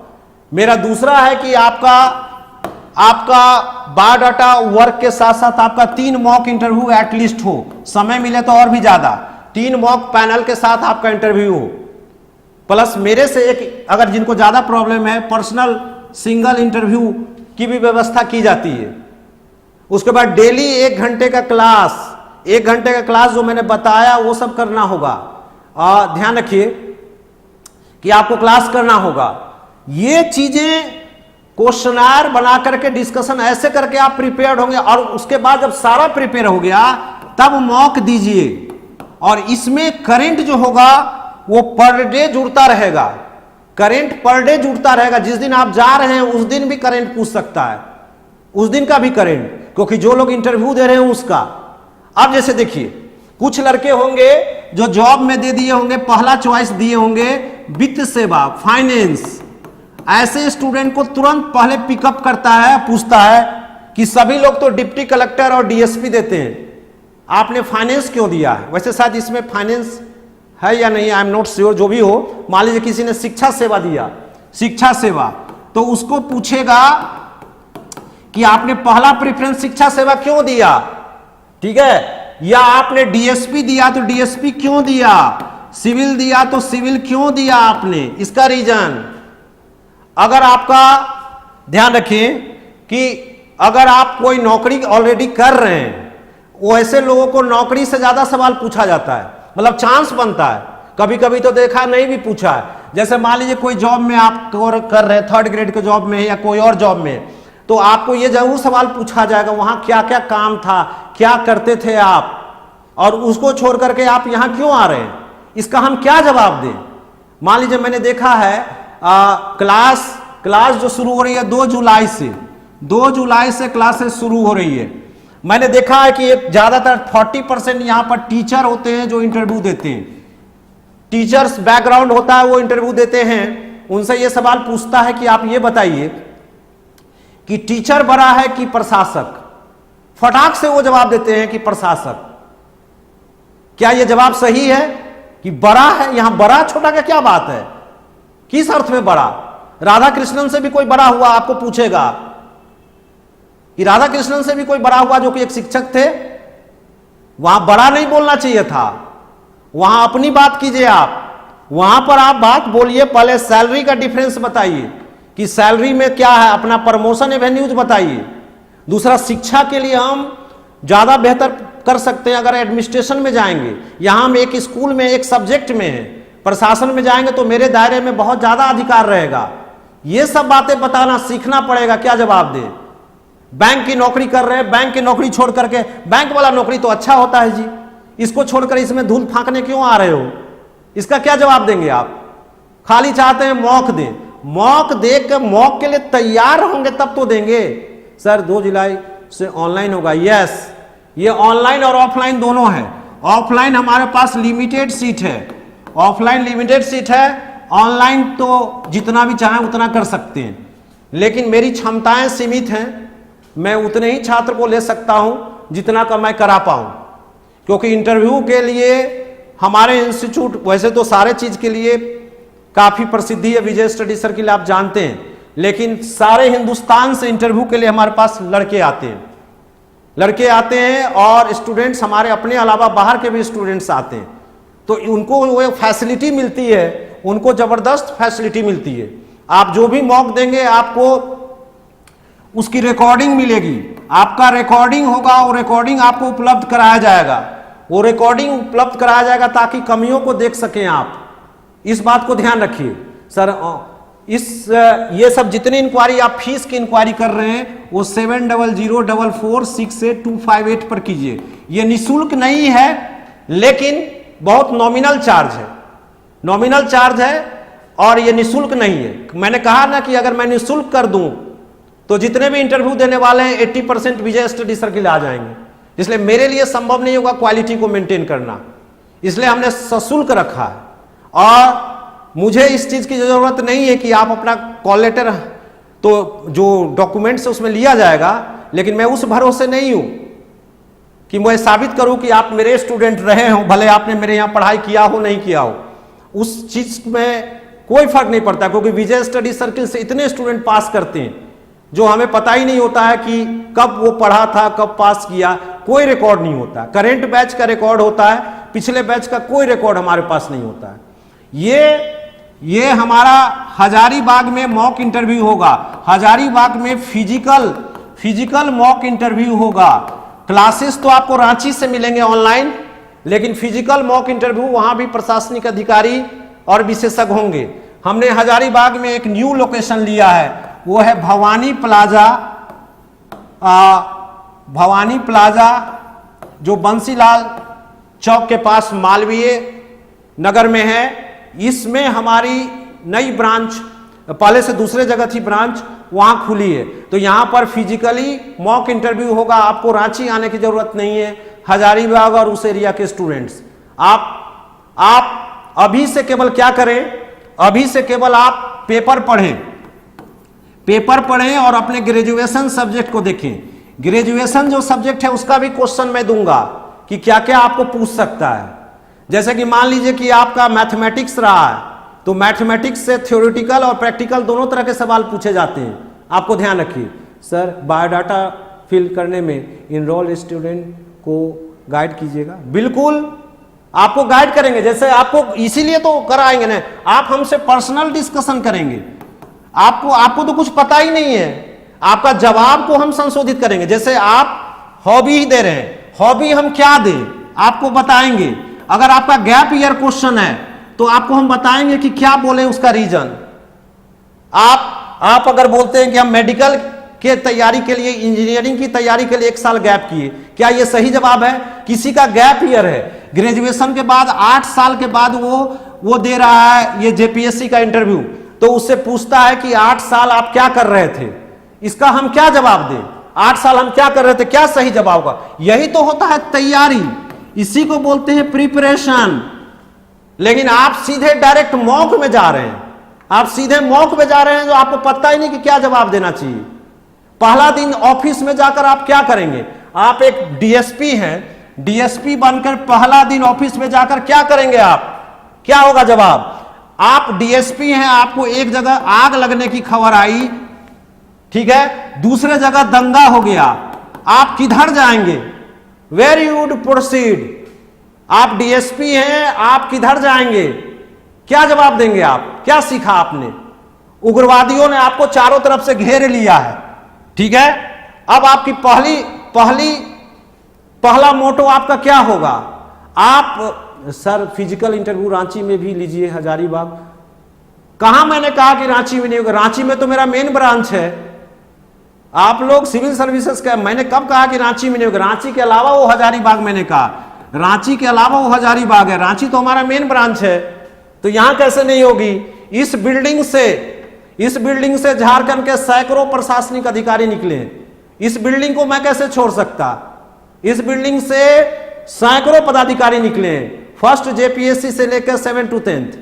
मेरा दूसरा है कि आपका बायोडाटा वर्क के साथ साथ आपका 3 मॉक इंटरव्यू एटलीस्ट हो, समय मिले तो और भी ज्यादा, 3 मॉक पैनल के साथ आपका इंटरव्यू हो, प्लस मेरे से एक, अगर जिनको ज्यादा प्रॉब्लम है, पर्सनल सिंगल इंटरव्यू की भी व्यवस्था की जाती है। उसके बाद डेली 1 घंटे का क्लास जो मैंने बताया वो सब करना होगा। ध्यान रखिए कि आपको क्लास करना होगा। ये चीजें क्वेश्चनर बना करके डिस्कशन ऐसे करके आप प्रिपेयर्ड होंगे, और उसके बाद जब सारा प्रिपेयर हो गया तब मॉक दीजिए। और इसमें करंट जो होगा वो पर डे जुड़ता रहेगा, करंट पर डे जुड़ता रहेगा। जिस दिन आप जा रहे हैं उस दिन भी करंट पूछ सकता है, उस दिन का भी करंट, क्योंकि जो लोग इंटरव्यू दे रहे हैं उसका। अब जैसे देखिए, कुछ लड़के होंगे जो जॉब में दे दिए होंगे, पहला चॉइस दिए होंगे वित्त सेवा, फाइनेंस। ऐसे स्टूडेंट को तुरंत पहले पिकअप करता है, पूछता है कि सभी लोग तो डिप्टी कलेक्टर और डीएसपी देते हैं, आपने फाइनेंस क्यों दिया है? वैसे शायद इसमें फाइनेंस है या नहीं, आई एम नॉट श्योर। जो भी हो, मान लीजिए किसी ने शिक्षा सेवा दिया, शिक्षा सेवा, तो उसको पूछेगा कि आपने पहला प्रेफरेंस शिक्षा सेवा क्यों दिया, ठीक है? या आपने डीएसपी दिया तो डीएसपी क्यों दिया, सिविल दिया तो सिविल क्यों दिया आपने, इसका रीजन। अगर आपका ध्यान रखें कि अगर आप कोई नौकरी ऑलरेडी कर रहे हैं, वो ऐसे लोगों को नौकरी से ज्यादा सवाल पूछा जाता है, मतलब चांस बनता है। कभी कभी तो देखा नहीं भी पूछा है। जैसे मान लीजिए कोई जॉब में आप कर रहे हैं, 3rd ग्रेड के जॉब में या कोई और जॉब में, तो आपको ये जरूर सवाल पूछा जाएगा वहां क्या क्या काम था, क्या करते थे आप, और उसको छोड़ करके आप यहां क्यों आ रहे हैं, इसका हम क्या जवाब दें। मान लीजिए मैंने देखा है क्लास जो शुरू हो रही है 2 जुलाई से, 2 जुलाई से क्लासेस शुरू हो रही है। मैंने देखा है कि ज्यादातर 40% यहां पर टीचर होते हैं जो इंटरव्यू देते हैं, टीचर्स बैकग्राउंड होता है, वो इंटरव्यू देते हैं। उनसे ये सवाल पूछता है कि आप ये बताइए कि टीचर बड़ा है कि प्रशासक। फटाक से वो जवाब देते हैं कि प्रशासक। क्या ये जवाब सही है कि बड़ा है? यहां बड़ा छोटा का क्या बात है, किस अर्थ में बड़ा? राधा कृष्णन से भी कोई बड़ा हुआ आपको पूछेगा कि राधा कृष्णन से भी कोई बड़ा हुआ जो कि एक शिक्षक थे, वहां बड़ा नहीं बोलना चाहिए था, वहां अपनी बात कीजिए। आप वहां पर आप बात बोलिए, पहले सैलरी का डिफरेंस बताइए कि सैलरी में क्या है, अपना प्रमोशन एवेन्यूज बताइए। दूसरा, शिक्षा के लिए हम ज्यादा बेहतर कर सकते हैं अगर एडमिनिस्ट्रेशन में जाएंगे। यहां हम एक स्कूल में एक सब्जेक्ट में है, प्रशासन में जाएंगे तो मेरे दायरे में बहुत ज्यादा अधिकार रहेगा। ये सब बातें बताना सीखना पड़ेगा, क्या जवाब दे। बैंक की नौकरी कर रहे हैं, बैंक की नौकरी छोड़ करके, बैंक वाला नौकरी तो अच्छा होता है जी, इसको छोड़कर इसमें धूल फांकने क्यों आ रहे हो, इसका क्या जवाब देंगे आप? खाली चाहते हैं मॉक दें, मॉक दे के मॉक के लिए तैयार होंगे तब तो देंगे। सर 2 जुलाई से ऑनलाइन होगा, यस, ये ऑनलाइन और ऑफलाइन दोनों है। ऑफलाइन हमारे पास लिमिटेड सीट है, ऑफलाइन लिमिटेड सीट है, ऑनलाइन तो जितना भी चाहें उतना कर सकते हैं, लेकिन मेरी क्षमताएं सीमित हैं। मैं उतने ही छात्र को ले सकता हूं जितना का मैं करा पाऊं, क्योंकि इंटरव्यू के लिए हमारे इंस्टीट्यूट वैसे तो सारे चीज के लिए काफी प्रसिद्धि है, विजय स्टडी सर्किल आप जानते हैं, लेकिन सारे हिंदुस्तान से इंटरव्यू के लिए हमारे पास लड़के आते हैं और स्टूडेंट्स हमारे अपने अलावा बाहर के भी स्टूडेंट्स आते हैं, तो उनको वो फैसिलिटी मिलती है, उनको जबरदस्त फैसिलिटी मिलती है। आप जो भी मॉक देंगे आपको उसकी रिकॉर्डिंग मिलेगी, आपका रिकॉर्डिंग होगा, वो रिकॉर्डिंग आपको उपलब्ध कराया जाएगा, वो रिकॉर्डिंग उपलब्ध कराया जाएगा ताकि कमियों को देख सकें आप। इस बात को ध्यान रखिए सर। ये सब जितनी इंक्वायरी आप फीस की इंक्वायरी कर रहे हैं वो 7004468258 पर कीजिए। ये निःशुल्क नहीं है, लेकिन बहुत नॉमिनल चार्ज है, नॉमिनल चार्ज है और ये निःशुल्क नहीं है। मैंने कहा ना कि अगर मैं निःशुल्क कर दूं तो जितने भी इंटरव्यू देने वाले हैं 80% विजय स्टडी सर्किल आ जाएंगे, इसलिए मेरे लिए संभव नहीं होगा क्वालिटी को मेंटेन करना, इसलिए हमने सशुल्क रखा है। और मुझे इस चीज की जरूरत नहीं है कि आप अपना कॉल लेटर तो जो डॉक्यूमेंट्स उसमें लिया जाएगा, लेकिन मैं उस भरोसे नहीं हूं कि मैं साबित करूं कि आप मेरे स्टूडेंट रहे हो, भले आपने मेरे यहां पढ़ाई किया हो नहीं किया हो, उस चीज में कोई फर्क नहीं पड़ता, क्योंकि विजय स्टडी सर्किल से इतने स्टूडेंट पास करते हैं जो हमें पता ही नहीं होता है कि कब वो पढ़ा था, कब पास किया, कोई रिकॉर्ड नहीं होता। करंट बैच का रिकॉर्ड होता है, पिछले बैच का कोई रिकॉर्ड हमारे पास नहीं होता है। ये हमारा हजारीबाग में मॉक इंटरव्यू होगा, हजारीबाग में फिजिकल मॉक इंटरव्यू होगा। क्लासेस तो आपको रांची से मिलेंगे ऑनलाइन, लेकिन फिजिकल मॉक इंटरव्यू वहां भी प्रशासनिक अधिकारी और विशेषज्ञ होंगे। हमने हजारीबाग में एक न्यू लोकेशन लिया है, वो है भवानी प्लाजा। भवानी प्लाजा जो बंसीलाल चौक के पास मालवीय नगर में है। इसमें हमारी नई ब्रांच, पहले से दूसरे जगह थी ब्रांच, वहां खुली है। तो यहां पर फिजिकली मॉक इंटरव्यू होगा, आपको रांची आने की जरूरत नहीं है। हजारीबाग और उस एरिया के स्टूडेंट्स, आप अभी से केवल क्या करें, अभी से केवल आप पेपर पढ़ें और अपने ग्रेजुएशन सब्जेक्ट को देखें। ग्रेजुएशन जो सब्जेक्ट है उसका भी क्वेश्चन मैं दूंगा कि क्या क्या आपको पूछ सकता है। जैसे कि मान लीजिए कि आपका मैथमेटिक्स रहा है, तो मैथमेटिक्स से थ्योरेटिकल और प्रैक्टिकल दोनों तरह के सवाल पूछे जाते हैं। आपको ध्यान रखिए। सर बायोडाटा फिल करने में इनरोल स्टूडेंट को गाइड कीजिएगा। बिल्कुल आपको गाइड करेंगे, जैसे आपको इसीलिए तो कराएंगे ना, आप हमसे पर्सनल डिस्कशन करेंगे। आपको तो कुछ पता ही नहीं है, आपका जवाब को हम संशोधित करेंगे। जैसे आप हॉबी ही दे रहे हैं, हॉबी हम क्या दें आपको बताएंगे। अगर आपका गैप ईयर क्वेश्चन है तो आपको हम बताएंगे कि क्या बोले उसका रीजन। आप अगर बोलते हैं कि हम मेडिकल के तैयारी के लिए, इंजीनियरिंग की तैयारी के लिए 1 साल गैप किए, क्या यह सही जवाब है? किसी का गैप ईयर है, ग्रेजुएशन के बाद 8 साल के बाद वो दे रहा है ये जेपीएससी का इंटरव्यू, तो उससे पूछता है कि 8 साल आप क्या कर रहे थे, इसका हम क्या जवाब दें? 8 साल हम क्या कर रहे थे, क्या सही जवाब होगा? यही तो होता है तैयारी, इसी को बोलते हैं प्रिपरेशन। लेकिन आप सीधे डायरेक्ट मॉक में जा रहे हैं, आप सीधे मॉक में जा रहे हैं, जो आपको पता ही नहीं कि क्या जवाब देना चाहिए। पहला दिन ऑफिस में जाकर आप क्या करेंगे? आप एक डीएसपी हैं, डीएसपी बनकर पहला दिन ऑफिस में जाकर क्या करेंगे आप? क्या होगा जवाब? आप डीएसपी हैं, आपको एक जगह आग लगने की खबर आई, ठीक है, दूसरे जगह दंगा हो गया, आप किधर जाएंगे? Where you would proceed? आप डीएसपी हैं, आप किधर जाएंगे? क्या जवाब देंगे आप? क्या सीखा आपने? उग्रवादियों ने आपको चारों तरफ से घेर लिया है, ठीक है। अब आपकी पहला मोटो आपका क्या होगा? आप सर फिजिकल इंटरव्यू रांची में भी लीजिए, हजारीबाग। कहां मैंने कहा कि रांची में नहीं होगा? रांची में तो मेरा मेन ब्रांच है। आप लोग सिविल सर्विसेज का, मैंने कब कहा कि रांची में नहीं होगा? रांची के अलावा वो हजारीबाग, मैंने कहा रांची के अलावा वो हजारीबाग है। रांची तो हमारा मेन ब्रांच है, तो यहां कैसे नहीं होगी? इस बिल्डिंग से झारखंड के सैकड़ों प्रशासनिक अधिकारी निकले हैं। इस बिल्डिंग को मैं कैसे छोड़ सकता? इस बिल्डिंग से सैकड़ों पदाधिकारी निकले हैं, फर्स्ट जेपीएससी से लेकर 7 to 10th।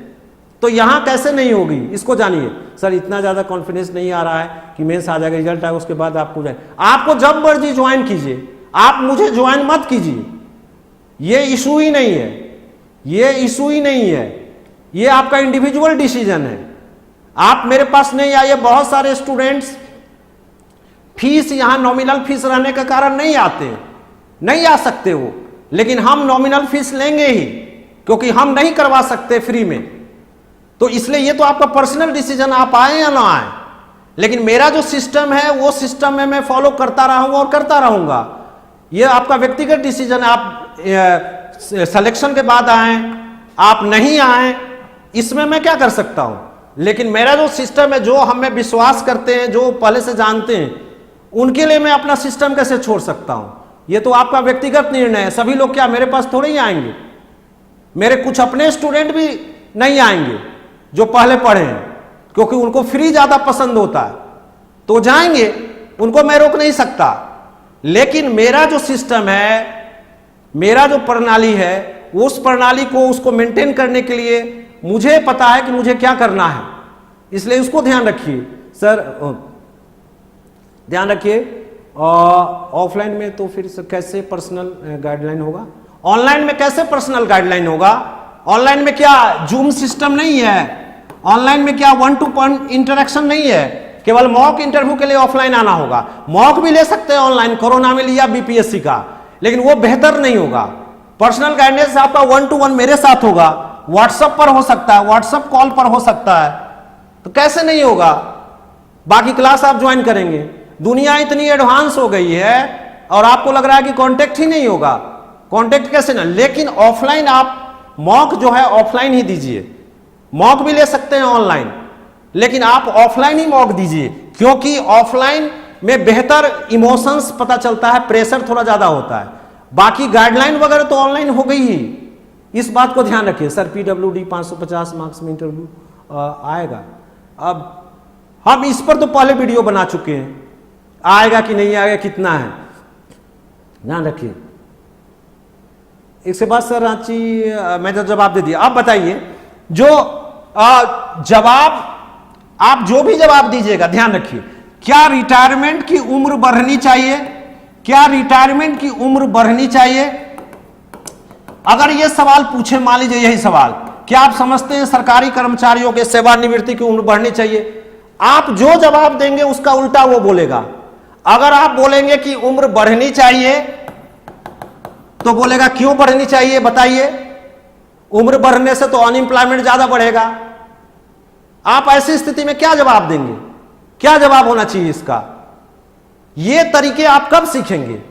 तो यहां कैसे नहीं होगी, इसको जानिए। सर इतना ज्यादा कॉन्फिडेंस नहीं आ रहा है कि मेंस आ जाएगा, रिजल्ट आएगा उसके बाद आपको जाए। आपको जब मर्जी ज्वाइन कीजिए, आप मुझे ज्वाइन मत कीजिए, ये इशू ही नहीं है, ये इशू ही नहीं है, ये आपका इंडिविजुअल डिसीजन है। आप मेरे पास नहीं आइए। बहुत सारे स्टूडेंट्स फीस, यहां नॉमिनल फीस रहने के कारण नहीं आते, नहीं आ सकते वो, लेकिन हम नॉमिनल फीस लेंगे ही, क्योंकि हम नहीं करवा सकते फ्री में। तो इसलिए ये तो आपका पर्सनल डिसीजन, आप आए या ना आए, लेकिन मेरा जो सिस्टम है वो सिस्टम में मैं फॉलो करता रहूंगा और करता रहूंगा। ये आपका व्यक्तिगत डिसीजन है। आप सिलेक्शन के बाद आए, आप नहीं आए, इसमें मैं क्या कर सकता हूं? लेकिन मेरा जो सिस्टम है, जो हमें विश्वास करते हैं, जो पहले से जानते हैं, उनके लिए मैं अपना सिस्टम कैसे छोड़ सकता हूं? ये तो आपका व्यक्तिगत निर्णय है। सभी लोग क्या मेरे पास थोड़े ही आएंगे? मेरे कुछ अपने स्टूडेंट भी नहीं आएंगे जो पहले पढ़े हैं, क्योंकि उनको फ्री ज्यादा पसंद होता है, तो जाएंगे, उनको मैं रोक नहीं सकता। लेकिन मेरा जो सिस्टम है, मेरा जो प्रणाली है, उस प्रणाली को, उसको मेंटेन करने के लिए मुझे पता है कि मुझे क्या करना है, इसलिए उसको ध्यान रखिए। सर ध्यान रखिए। ऑफलाइन में तो फिर कैसे पर्सनल गाइडलाइन होगा? ऑनलाइन में कैसे पर्सनल गाइडलाइन होगा? ऑनलाइन में क्या जूम सिस्टम नहीं है, ऑनलाइन में क्या 1-to-1 इंटरेक्शन नहीं है, केवल मॉक इंटरव्यू के लिए ऑफलाइन आना होगा। मॉक भी ले सकते हैं ऑनलाइन, कोरोना में लिया बीपीएससी का, लेकिन वो बेहतर नहीं होगा। पर्सनल गाइडेंस आपका 1-to-1 मेरे साथ होगा, व्हाट्सएप पर हो सकता है, व्हाट्सएप कॉल पर हो सकता है, तो कैसे नहीं होगा? बाकी क्लास आप ज्वाइन करेंगे। दुनिया इतनी एडवांस हो गई है और आपको लग रहा है कि कांटेक्ट ही नहीं होगा। कांटेक्ट कैसे ना, लेकिन ऑफलाइन आप मॉक जो है ऑफलाइन ही दीजिए। मॉक भी ले सकते हैं ऑनलाइन, लेकिन आप ऑफलाइन ही मॉक दीजिए, क्योंकि ऑफलाइन में बेहतर इमोशंस पता चलता है, प्रेशर थोड़ा ज्यादा होता है। बाकी गाइडलाइन वगैरह तो ऑनलाइन हो गई ही, इस बात को ध्यान रखिए। सर PWD 550 मार्क्स में इंटरव्यू आएगा। अब हम इस पर तो पहले वीडियो बना चुके हैं, आएगा कि नहीं आएगा, कितना है, ध्यान रखिए। इसके बाद सर रांची मैं तो जवाब दे दिया। अब बताइए, जो जवाब आप जो भी जवाब दीजिएगा ध्यान रखिए, क्या रिटायरमेंट की उम्र बढ़नी चाहिए? क्या रिटायरमेंट की उम्र बढ़नी चाहिए? अगर यह सवाल पूछे, मान लीजिए यही सवाल, क्या आप समझते हैं सरकारी कर्मचारियों के सेवानिवृत्ति की उम्र बढ़नी चाहिए? आप जो जवाब देंगे उसका उल्टा वो बोलेगा। अगर आप बोलेंगे कि उम्र बढ़नी चाहिए तो बोलेगा क्यों बढ़नी चाहिए बताइए, उम्र बढ़ने से तो अनएम्प्लॉयमेंट ज्यादा बढ़ेगा। आप ऐसी स्थिति में क्या जवाब देंगे? क्या जवाब होना चाहिए इसका? ये तरीके आप कब सीखेंगे?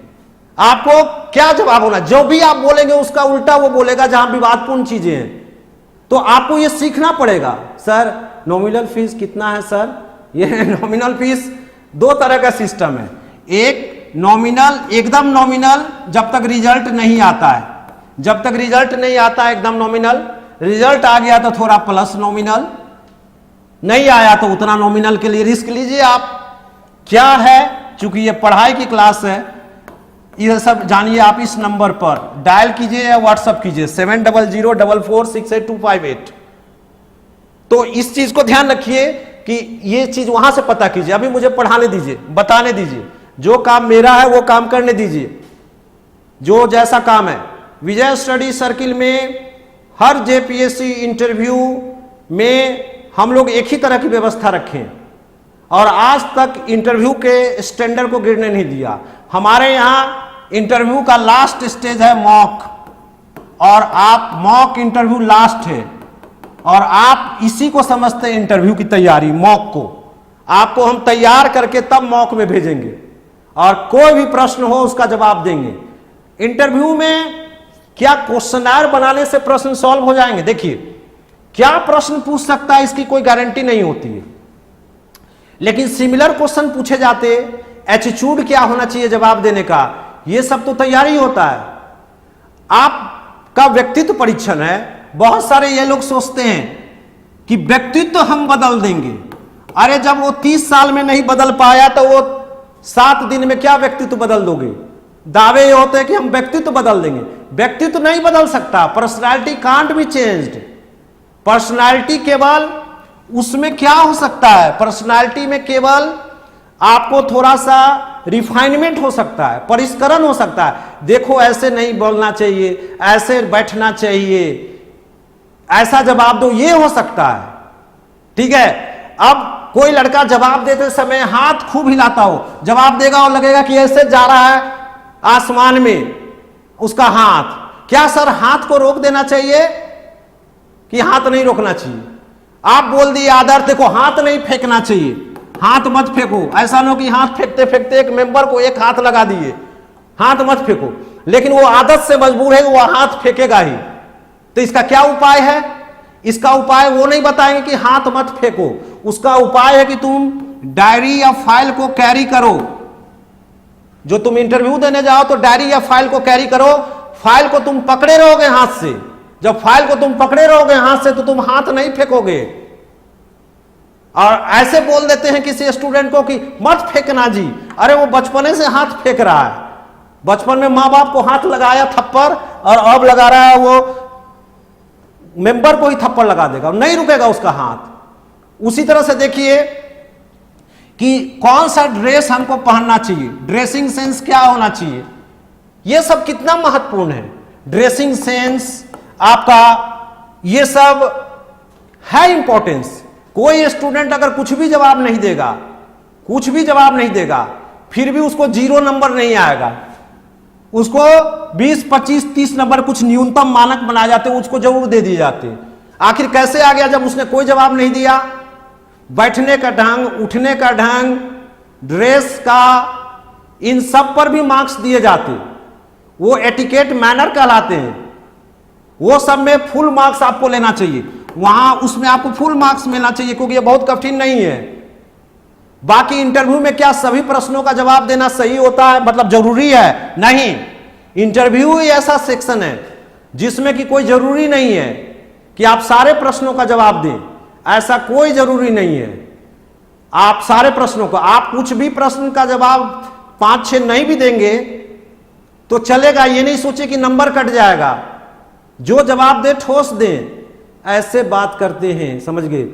आपको क्या जवाब होना, जो भी आप बोलेंगे उसका उल्टा वो बोलेगा जहां विवादपूर्ण चीजें हैं। तो आपको ये सीखना पड़ेगा। सर नॉमिनल फीस कितना है? सर ये नॉमिनल फीस दो तरह का सिस्टम है। एक नॉमिनल, एकदम नॉमिनल जब तक रिजल्ट नहीं आता है, जब तक रिजल्ट नहीं आता है एकदम नॉमिनल, रिजल्ट आ गया तो थोड़ा प्लस नॉमिनल, नहीं आया तो उतना नॉमिनल के लिए रिस्क लीजिए आप। क्या है, चूंकि ये पढ़ाई की क्लास है, ये सब जानिए आप इस नंबर पर डायल कीजिए या व्हाट्सअप कीजिए 7004468258। तो इस चीज को ध्यान रखिए कि ये चीज वहां से पता कीजिए। अभी मुझे पढ़ाने दीजिए, बताने दीजिए, जो काम मेरा है वो काम करने दीजिए, जो जैसा काम है। विजय स्टडी सर्किल में हर JPSC इंटरव्यू में हम लोग एक ही तरह की व्यवस्था रखें और आज तक इंटरव्यू के स्टैंडर्ड को गिरने नहीं दिया। हमारे यहाँ इंटरव्यू का लास्ट स्टेज है मॉक, और आप मॉक इंटरव्यू लास्ट है और आप इसी को समझते हैं इंटरव्यू की तैयारी। मॉक को आपको हम तैयार करके तब मॉक में भेजेंगे और कोई भी प्रश्न हो उसका जवाब देंगे। इंटरव्यू में क्या क्वेश्चनर बनाने से प्रश्न सॉल्व हो जाएंगे? देखिए, क्या प्रश्न पूछ सकता है इसकी कोई गारंटी नहीं होती है, लेकिन सिमिलर क्वेश्चन पूछे जाते, एटीट्यूड क्या होना चाहिए जवाब देने का, यह सब तो तैयारी होता है। आपका व्यक्तित्व परीक्षण है। बहुत सारे ये लोग सोचते हैं कि व्यक्तित्व हम बदल देंगे। अरे जब वो 30 साल में नहीं बदल पाया तो वो 7 दिन में क्या व्यक्तित्व बदल दोगे? दावे ये होते हैं कि हम व्यक्तित्व बदल देंगे। व्यक्तित्व नहीं बदल सकता। Personality can't be changed. Personality केवल उसमें क्या हो सकता है, पर्सनालिटी में केवल आपको थोड़ा सा रिफाइनमेंट हो सकता है, परिष्करण हो सकता है। देखो ऐसे नहीं बोलना चाहिए, ऐसे बैठना चाहिए, ऐसा जवाब दो, ये हो सकता है। ठीक है। अब कोई लड़का जवाब देते समय हाथ खूब हिलाता हो, जवाब देगा और लगेगा कि ऐसे जा रहा है आसमान में उसका हाथ। क्या सर हाथ को रोक देना चाहिए कि हाथ नहीं रोकना चाहिए? आप बोल दिए आदर, देखो हाथ नहीं फेंकना चाहिए, हाथ मत फेंको। ऐसा ना हो कि हाथ फेंकते फेंकते एक मेंबर को एक हाथ लगा दिए, हाथ मत फेंको, लेकिन वो आदत से मजबूर है, वो हाथ फेंकेगा ही। तो इसका क्या उपाय है? इसका उपाय वो नहीं बताएंगे कि हाथ मत फेंको। उसका उपाय है कि तुम डायरी या फाइल को कैरी करो। जो तुम इंटरव्यू देने जाओ तो डायरी या फाइल को कैरी करो। फाइल को तुम पकड़े रहोगे हाथ से। जब फाइल को तुम पकड़े रहोगे हाथ से तो तुम हाथ नहीं फेंकोगे। और ऐसे बोल देते हैं किसी स्टूडेंट को कि मत फेंकना जी। अरे वो बचपने से हाथ फेंक रहा है, बचपन में मां बाप को हाथ लगाया थप्पड़, और अब लगा रहा है वो मेंबर को ही थप्पड़ लगा देगा, नहीं रुकेगा उसका हाथ। उसी तरह से देखिए कि कौन सा ड्रेस हमको पहनना चाहिए, ड्रेसिंग सेंस क्या होना चाहिए, यह सब कितना महत्वपूर्ण है। ड्रेसिंग सेंस आपका, ये सब है इंपॉर्टेंस। कोई स्टूडेंट अगर कुछ भी जवाब नहीं देगा, कुछ भी जवाब नहीं देगा, फिर भी उसको 0 नंबर नहीं आएगा, उसको 20, 25, 30 नंबर कुछ न्यूनतम मानक बनाए जाते, उसको जरूर दे दिए जाते। आखिर कैसे आ गया? जब उसने कोई जवाब नहीं दिया। बैठने का ढंग, उठने का ढंग, ड्रेस का, इन सब पर भी मार्क्स दिए जाते। वो एटिकेट मैनर कहलाते हैं। वो सब में फुल मार्क्स आपको लेना चाहिए, वहां उसमें आपको फुल मार्क्स मिलना चाहिए, क्योंकि ये बहुत कठिन नहीं है। बाकी इंटरव्यू में क्या सभी प्रश्नों का जवाब देना सही होता है, मतलब जरूरी है? नहीं। इंटरव्यू ही ऐसा सेक्शन है जिसमें कि कोई जरूरी नहीं है कि आप सारे प्रश्नों का जवाब दें, ऐसा कोई जरूरी नहीं है। आप सारे प्रश्नों का, आप कुछ भी प्रश्न का जवाब 5-6 नहीं भी देंगे तो चलेगा, ये नहीं सोचे कि नंबर कट जाएगा। जो जवाब दे ठोस दें, ऐसे बात करते हैं, समझ गए?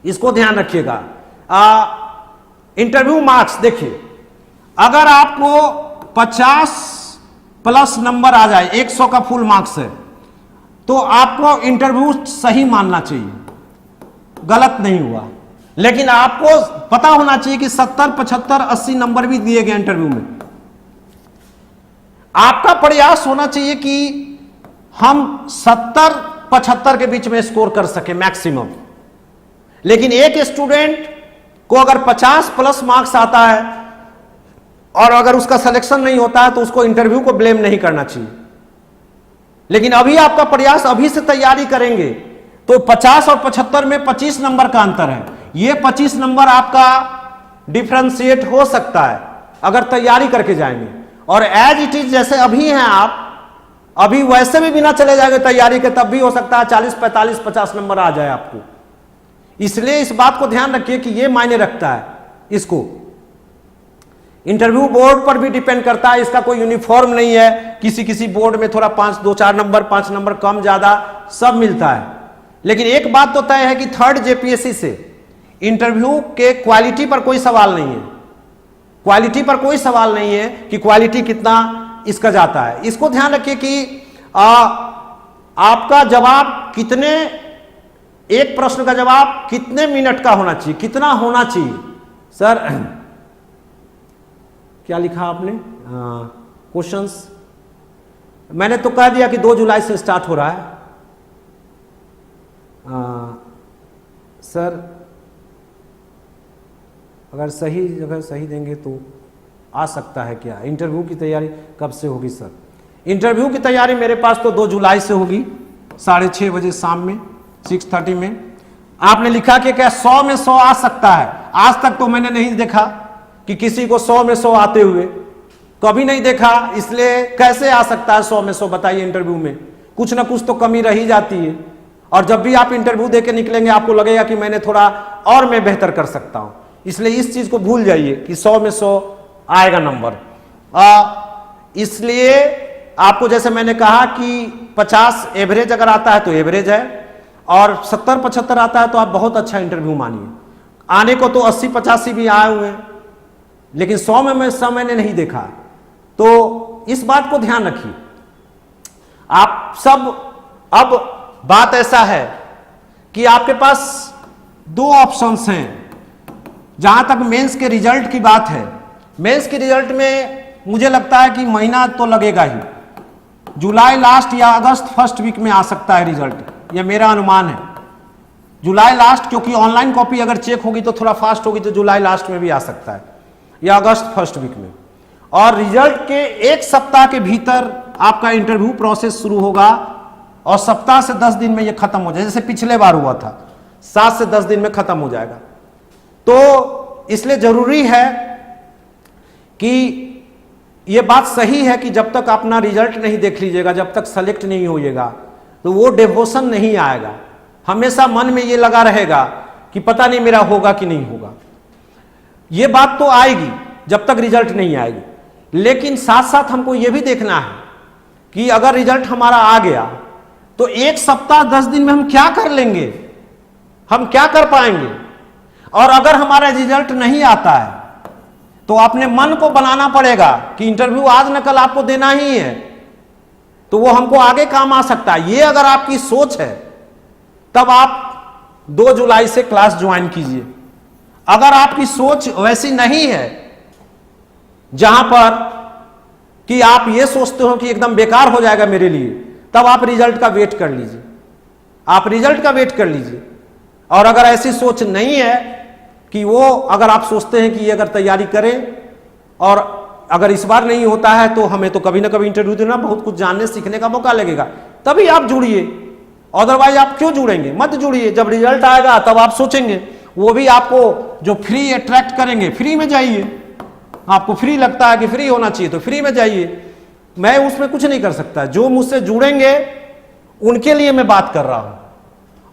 इसको ध्यान रखिएगा। इंटरव्यू मार्क्स देखिए, अगर आपको 50 प्लस नंबर आ जाए, 100 का फुल मार्क्स है, तो आपको इंटरव्यू सही मानना चाहिए, गलत नहीं हुआ। लेकिन आपको पता होना चाहिए कि 70, 75, 80 नंबर भी दिए गए इंटरव्यू में। आपका प्रयास होना चाहिए कि हम 70-75 के बीच में स्कोर कर सके मैक्सिमम। लेकिन एक स्टूडेंट को अगर 50 प्लस मार्क्स आता है और अगर उसका सिलेक्शन नहीं होता है तो उसको इंटरव्यू को ब्लेम नहीं करना चाहिए। लेकिन अभी आपका प्रयास, अभी से तैयारी करेंगे तो 50 और 75 में 25 नंबर का अंतर है। ये 25 नंबर आपका डिफरेंशिएट हो सकता है अगर तैयारी करके जाएंगे। और एज इट इज जैसे अभी हैं आप, अभी वैसे भी बिना चले जाएंगे तैयारी के, तब भी हो सकता है 40, 45, 50 नंबर आ जाए आपको। इसलिए इस बात को ध्यान रखिए कि यह मायने रखता है। इसको इंटरव्यू बोर्ड पर भी डिपेंड करता है, इसका कोई यूनिफॉर्म नहीं है। किसी किसी बोर्ड में थोड़ा 2-4 नंबर, 5 नंबर कम ज्यादा सब मिलता है। लेकिन एक बात तो तय है कि 3rd जेपीएससी से इंटरव्यू के क्वालिटी पर कोई सवाल नहीं है। क्वालिटी पर कोई सवाल नहीं है कि क्वालिटी कितना इसका जाता है। इसको ध्यान रखिए कि आपका जवाब कितने, एक प्रश्न का जवाब कितने मिनट का होना चाहिए, कितना होना चाहिए। सर क्या लिखा आपने क्वेश्चंस? मैंने तो कह दिया कि 2 जुलाई से स्टार्ट हो रहा है। सर अगर सही जगह सही देंगे तो आ सकता है क्या? इंटरव्यू की तैयारी कब से होगी सर? इंटरव्यू की तैयारी मेरे पास तो 2 जुलाई से होगी, 6:30 बजे शाम में, 6:30 में। आपने लिखा कि क्या 100 में 100 आ सकता है? आज तक तो मैंने नहीं देखा कि किसी को 100 में 100 आते हुए, कभी नहीं देखा। इसलिए कैसे आ सकता है 100 में 100? बताइए। इंटरव्यू में कुछ ना कुछ तो कमी रही जाती है। और जब भी आप इंटरव्यू देके निकलेंगे आपको लगेगा कि मैंने थोड़ा और मैं बेहतर कर सकता हूं। इसलिए इस चीज को भूल जाइए कि 100 में 100 आएगा नंबर। इसलिए आपको जैसे मैंने कहा कि 50 एवरेज अगर आता है तो एवरेज है, और 70-75 आता है तो आप बहुत अच्छा इंटरव्यू मानिए। आने को तो 80-85 भी आए हुए हैं, लेकिन 100 में मैं 100 मैंने नहीं देखा। तो इस बात को ध्यान रखिए आप सब। अब बात ऐसा है कि आपके पास 2 ऑप्शंस हैं। जहां तक मेंस के रिजल्ट की बात है, मेंस के रिजल्ट में मुझे लगता है कि महीना तो लगेगा ही। जुलाई लास्ट या अगस्त फर्स्ट वीक में आ सकता है रिजल्ट, यह मेरा अनुमान है। जुलाई लास्ट, क्योंकि ऑनलाइन कॉपी अगर चेक होगी तो थोड़ा फास्ट होगी, तो जुलाई लास्ट में भी आ सकता है या अगस्त फर्स्ट वीक में। और रिजल्ट के 1 सप्ताह के भीतर आपका इंटरव्यू प्रोसेस शुरू होगा और सप्ताह से 10 दिन में यह खत्म हो जाए, जैसे पिछले बार हुआ था 7 से 10 दिन में खत्म हो जाएगा। तो इसलिए जरूरी है कि यह बात सही है कि जब तक अपना रिजल्ट नहीं देख लीजिएगा, जब तक सेलेक्ट नहीं होइएगा, तो वो डिवोशन नहीं आएगा। हमेशा मन में ये लगा रहेगा कि पता नहीं मेरा होगा कि नहीं होगा। ये बात तो आएगी जब तक रिजल्ट नहीं आएगी। लेकिन साथ साथ हमको ये भी देखना है कि अगर रिजल्ट हमारा आ गया तो 1 सप्ताह 10 दिन में हम क्या कर लेंगे, हम क्या कर पाएंगे। और अगर हमारा रिजल्ट नहीं आता है तो अपने मन को बनाना पड़ेगा कि इंटरव्यू आज न कल आपको देना ही है, तो वो हमको आगे काम आ सकता है। ये अगर आपकी सोच है तब आप 2 जुलाई से क्लास ज्वाइन कीजिए। अगर आपकी सोच वैसी नहीं है जहां पर कि आप ये सोचते हो कि एकदम बेकार हो जाएगा मेरे लिए, तब आप रिजल्ट का वेट कर लीजिए, आप रिजल्ट का वेट कर लीजिए। और अगर ऐसी सोच नहीं है कि वो, अगर आप सोचते हैं कि ये अगर तैयारी करें और अगर इस बार नहीं होता है तो हमें तो कभी ना कभी इंटरव्यू देना, बहुत कुछ जानने सीखने का मौका लगेगा, तभी आप जुड़िए। अदरवाइज आप क्यों जुड़ेंगे? मत जुड़िए। जब रिजल्ट आएगा तब आप सोचेंगे। वो भी आपको जो फ्री अट्रैक्ट करेंगे, फ्री में जाइए। आपको फ्री लगता है कि फ्री होना चाहिए तो फ्री में जाइए, मैं उसमें कुछ नहीं कर सकता। जो मुझसे जुड़ेंगे उनके लिए मैं बात कर रहा हूं।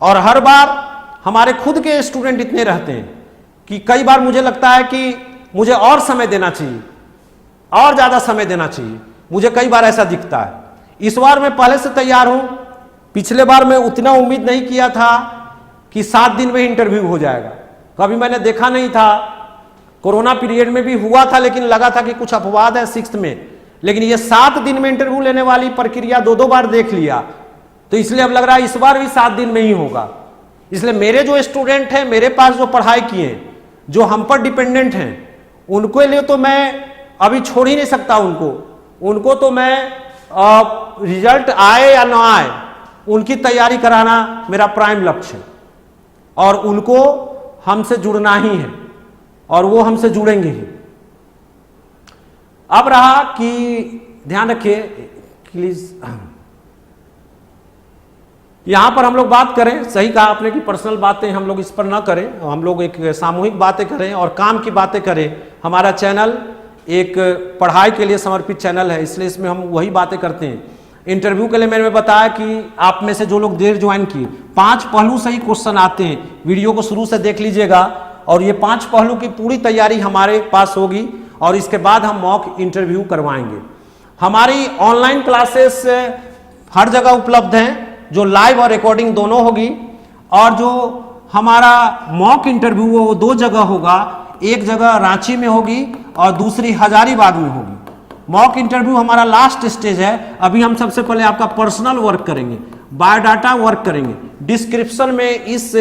और हर बार हमारे खुद के स्टूडेंट इतने रहते हैं कि कई बार मुझे लगता है कि मुझे और समय देना चाहिए, और ज्यादा समय देना चाहिए। मुझे कई बार ऐसा दिखता है। इस बार मैं पहले से तैयार हूं। पिछले बार मैं उतना उम्मीद नहीं किया था कि 7 दिन में इंटरव्यू हो जाएगा। कभी मैंने देखा नहीं था। कोरोना पीरियड में भी हुआ था, लेकिन लगा था कि कुछ अपवाद है 6th में। लेकिन ये 7 दिन में इंटरव्यू लेने वाली प्रक्रिया 2-2 बार देख लिया, तो इसलिए अब लग रहा है इस बार भी 7 दिन में ही होगा। इसलिए मेरे जो स्टूडेंट हैं, मेरे पास जो पढ़ाई किए, जो हम पर डिपेंडेंट हैं, उनके लिए तो मैं अभी छोड़ ही नहीं सकता। उनको तो मैं रिजल्ट आए या ना आए, उनकी तैयारी कराना मेरा प्राइम लक्ष्य है। और उनको हमसे जुड़ना ही है, और वो हमसे जुड़ेंगे ही। अब रहा कि ध्यान रखिए प्लीज, यहां पर हम लोग बात करें, सही कहा आपने कि पर्सनल बातें हम लोग इस पर ना करें, हम लोग एक सामूहिक बातें करें और काम की बातें करें। हमारा चैनल एक पढ़ाई के लिए समर्पित चैनल है, इसलिए इसमें हम वही बातें करते हैं। इंटरव्यू के लिए मैंने बताया कि आप में से जो लोग देर ज्वाइन किए, 5 पहलू से ही क्वेश्चन आते हैं। वीडियो को शुरू से देख लीजिएगा, और ये 5 पहलू की पूरी तैयारी हमारे पास होगी, और इसके बाद हम मॉक इंटरव्यू करवाएंगे। हमारी ऑनलाइन क्लासेस हर जगह उपलब्ध हैं, जो लाइव और रिकॉर्डिंग दोनों होगी। और जो हमारा मॉक इंटरव्यू वो 2 जगह होगा, एक जगह रांची में होगी और दूसरी हजारीबाग में होगी। मॉक इंटरव्यू हमारा लास्ट स्टेज है। अभी हम सबसे पहले आपका पर्सनल वर्क करेंगे, बायोडाटा वर्क करेंगे। डिस्क्रिप्शन में इस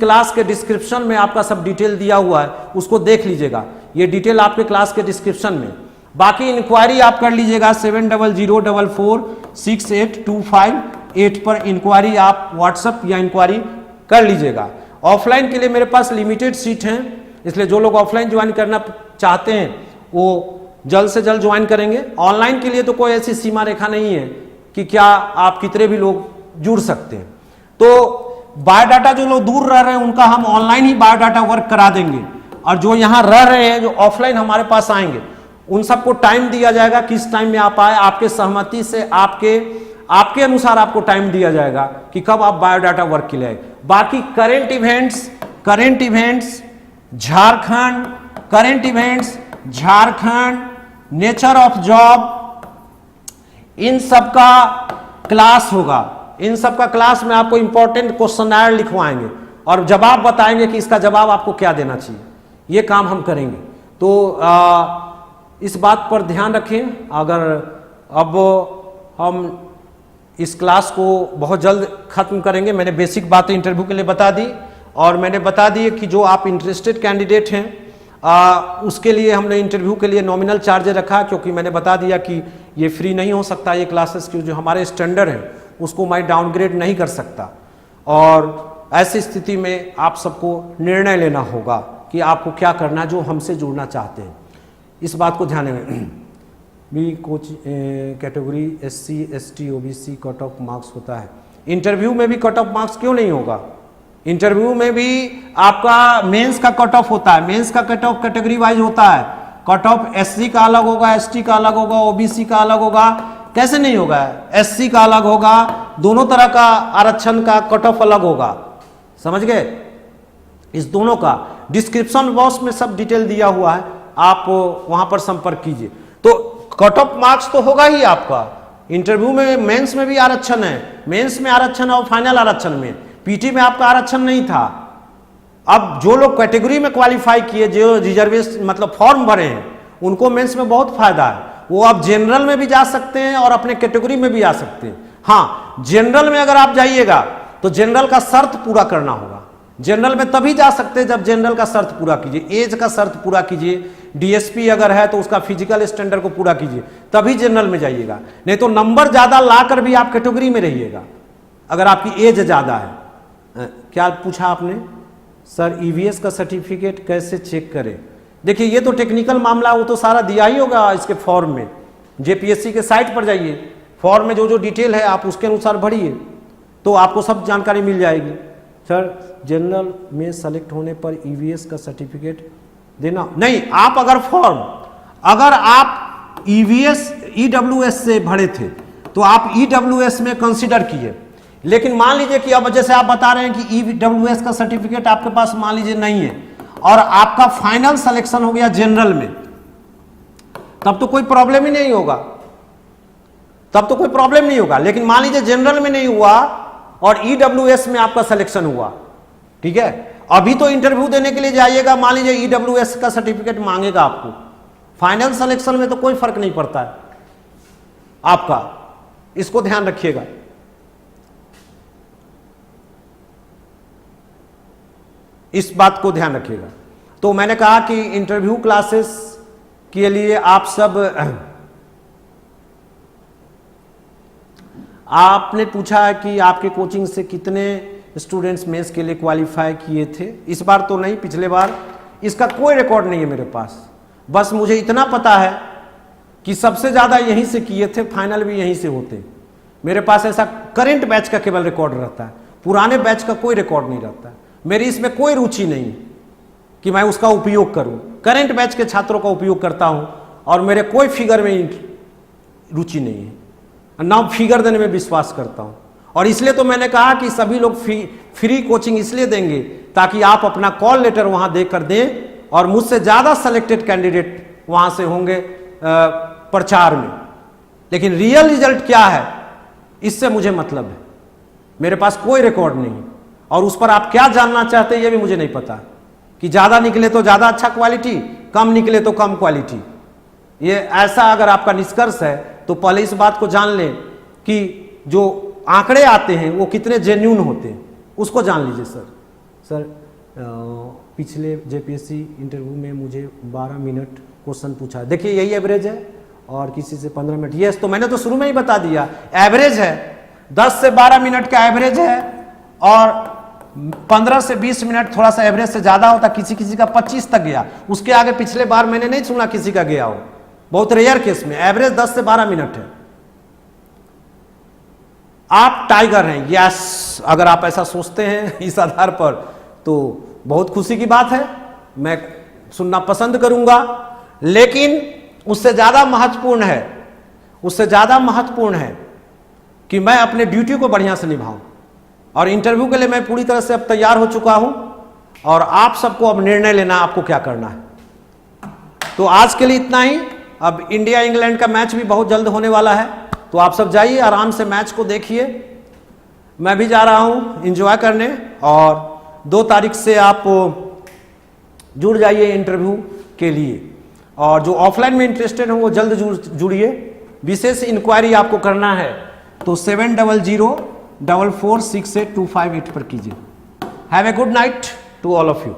क्लास के डिस्क्रिप्शन में आपका सब डिटेल दिया हुआ है, उसको देख लीजिएगा। ये डिटेल आपके क्लास के डिस्क्रिप्शन में। बाकी इंक्वायरी आप कर लीजिएगा 7004468258 पर इंक्वायरी आप व्हाट्सएप या इंक्वायरी कर लीजिएगा। ऑफलाइन के लिए मेरे पास लिमिटेड सीट हैं, इसलिए जो लोग ऑफलाइन ज्वाइन करना चाहते हैं वो जल्द से जल्द ज्वाइन करेंगे। ऑनलाइन के लिए तो कोई ऐसी सीमा रेखा नहीं है कि क्या आप कितने भी लोग जुड़ सकते हैं। तो बायोडाटा जो लोग दूर रह रहे हैं उनका हम ऑनलाइन ही बायोडाटा वर्क करा देंगे, और जो यहाँ रह रहे हैं, जो ऑफलाइन हमारे पास आएंगे, उन सबको टाइम दिया जाएगा। किस टाइम में आप आए, आपके सहमति से, आपके अनुसार आपको टाइम दिया जाएगा कि कब आप बायोडाटा वर्क के लिए आए। बाकी current events Jharkhand, nature of job, इन सब का क्लास होगा। इन सब का क्लास में आपको इंपॉर्टेंट क्वेश्चनर लिखवाएंगे और जवाब बताएंगे कि इसका जवाब आपको क्या देना चाहिए। ये काम हम करेंगे। तो इस बात पर ध्यान रखें। अगर अब हम इस क्लास को बहुत जल्द खत्म करेंगे। मैंने बेसिक बातें इंटरव्यू के लिए बता दी, और मैंने बता दी कि जो आप इंटरेस्टेड कैंडिडेट हैं उसके लिए हमने इंटरव्यू के लिए नॉमिनल चार्ज रखा, क्योंकि मैंने बता दिया कि ये फ्री नहीं हो सकता। ये क्लासेस की जो हमारे स्टैंडर्ड हैं उसको मैं डाउनग्रेड नहीं कर सकता, और ऐसी स्थिति में आप सबको निर्णय लेना होगा कि आपको क्या करना है, जो हमसे जुड़ना चाहते हैं। इस बात को ध्यान में भी coach category SC ST OBC cut off marks होता है। इंटरव्यू में भी कट ऑफ मार्क्स क्यों नहीं होगा? इंटरव्यू में भी आपका मेंस का कट ऑफ होता है। मेंस का कट ऑफ कैटेगरी वाइज होता है। कट ऑफ SC का अलग होगा, ST का अलग होगा, OBC का अलग होगा। कैसे नहीं होगा? SC का अलग होगा। दोनों तरह का आरक्षण का कट ऑफ अलग होगा। समझ गए? इस दोनों का डिस्क्रिप्शन बॉक्स में सब डिटेल दिया हुआ है, आप वहां पर संपर्क कीजिए। तो कट ऑफ मार्क्स तो होगा ही आपका। इंटरव्यू में, मेंस में भी आरक्षण है। मेंस में आरक्षण और फाइनल आरक्षण में। पीटी में आपका आरक्षण नहीं था। अब जो लोग कैटेगरी में क्वालिफाई किए, जो रिजर्वेशन मतलब फॉर्म भरे हैं, उनको मेंस में बहुत फायदा है। वो आप जनरल में भी जा सकते हैं और अपने कैटेगरी में भी आ सकते हैं। हाँ, जनरल में अगर आप जाइएगा तो जनरल का शर्त पूरा करना होगा। जनरल में तभी जा सकते हैं जब जनरल का शर्त पूरा कीजिए, एज का शर्त पूरा कीजिए, डीएसपी अगर है तो उसका फिजिकल स्टैंडर्ड को पूरा कीजिए, तभी जनरल में जाइएगा। नहीं तो नंबर ज्यादा लाकर भी आप कैटेगरी में रहिएगा अगर आपकी एज ज्यादा है। क्या पूछा आपने? सर ईवीएस का सर्टिफिकेट कैसे चेक करें? देखिए ये तो टेक्निकल मामला, वो तो सारा दिया ही होगा इसके फॉर्म में। जेपीएससी के साइट पर जाइए, फॉर्म में जो जो डिटेल है आप उसके अनुसार भरिए, तो आपको सब जानकारी मिल जाएगी। सर जनरल में सेलेक्ट होने पर ईवीएस का सर्टिफिकेट देना नहीं, आप अगर आप ईवीएस ईडब्ल्यूएस से भरे थे तो आप ईडब्ल्यूएस में कंसीडर किए, लेकिन मान लीजिए कि अब जैसे आप बता रहे हैं कि ईडब्ल्यूएस का सर्टिफिकेट आपके पास मान लीजिए नहीं है और आपका फाइनल सिलेक्शन हो गया जनरल में, तब तो कोई प्रॉब्लम ही नहीं होगा, लेकिन मान लीजिए जनरल में नहीं हुआ और ईडब्ल्यूएस में आपका सिलेक्शन हुआ, ठीक है, अभी तो इंटरव्यू देने के लिए जाइएगा, मान लीजिए ईडब्ल्यूएस का सर्टिफिकेट मांगेगा आपको, फाइनल सिलेक्शन में तो कोई फर्क नहीं पड़ता है आपका, इसको ध्यान रखिएगा। इस बात को ध्यान रखिएगा। तो मैंने कहा कि इंटरव्यू क्लासेस के लिए आप सब, आपने पूछा है कि आपके कोचिंग से कितने स्टूडेंट्स मेंस के लिए क्वालिफाई किए थे। इस बार तो नहीं, पिछले बार, इसका कोई रिकॉर्ड नहीं है मेरे पास। बस मुझे इतना पता है कि सबसे ज़्यादा यहीं से किए थे, फाइनल भी यहीं से होते। मेरे पास ऐसा करंट बैच का केवल रिकॉर्ड रहता है, पुराने बैच का कोई रिकॉर्ड नहीं रहता है। मेरी इसमें कोई रुचि नहीं कि मैं उसका उपयोग करूं, करंट बैच के छात्रों का उपयोग करता हूं और मेरे कोई फिगर में रुचि नहीं है, ना फिगर देने में विश्वास करता हूं। और इसलिए तो मैंने कहा कि सभी लोग फ्री कोचिंग इसलिए देंगे ताकि आप अपना कॉल लेटर वहां देकर दें और मुझसे ज़्यादा सेलेक्टेड कैंडिडेट वहां से होंगे प्रचार में। लेकिन रियल रिजल्ट क्या है इससे मुझे मतलब है, मेरे पास कोई रिकॉर्ड नहीं है और उस पर आप क्या जानना चाहते हैं ये भी मुझे नहीं पता कि ज़्यादा निकले तो ज़्यादा अच्छा क्वालिटी, कम निकले तो कम क्वालिटी। ये ऐसा अगर आपका निष्कर्ष है तो पहले इस बात को जान लें कि जो आंकड़े आते हैं वो कितने जेन्युइन होते हैं, उसको जान लीजिए। सर पिछले जेपीएससी इंटरव्यू में मुझे 12 मिनट क्वेश्चन पूछा, देखिए यही एवरेज है और किसी से 15 मिनट। यस, तो मैंने तो शुरू में ही बता दिया, एवरेज है 10 से 12 मिनट का एवरेज है और 15 से 20 मिनट थोड़ा सा एवरेज से ज़्यादा होता, किसी किसी का 25 तक गया, उसके आगे पिछले बार मैंने नहीं सुना किसी का गया हो, बहुत रेयर केस में। एवरेज 10 से 12 मिनट है। आप टाइगर हैं, यस, अगर आप ऐसा सोचते हैं इस आधार पर तो बहुत खुशी की बात है, मैं सुनना पसंद करूंगा। लेकिन उससे ज़्यादा महत्वपूर्ण है कि मैं अपने ड्यूटी को बढ़िया से निभाऊं और इंटरव्यू के लिए मैं पूरी तरह से अब तैयार हो चुका हूं और आप सबको अब निर्णय लेना आपको क्या करना है। तो आज के लिए इतना ही। अब इंडिया इंग्लैंड का मैच भी बहुत जल्द होने वाला है, तो आप सब जाइए आराम से मैच को देखिए, मैं भी जा रहा हूं एंजॉय करने। और 2 तारीख से आप जुड़ जाइए इंटरव्यू के लिए, और जो ऑफलाइन में इंटरेस्टेड हो वो जल्द जुड़िए। विशेष इंक्वायरी आपको करना है तो 700-4468258 पर कीजिए। Have a good night to all of you.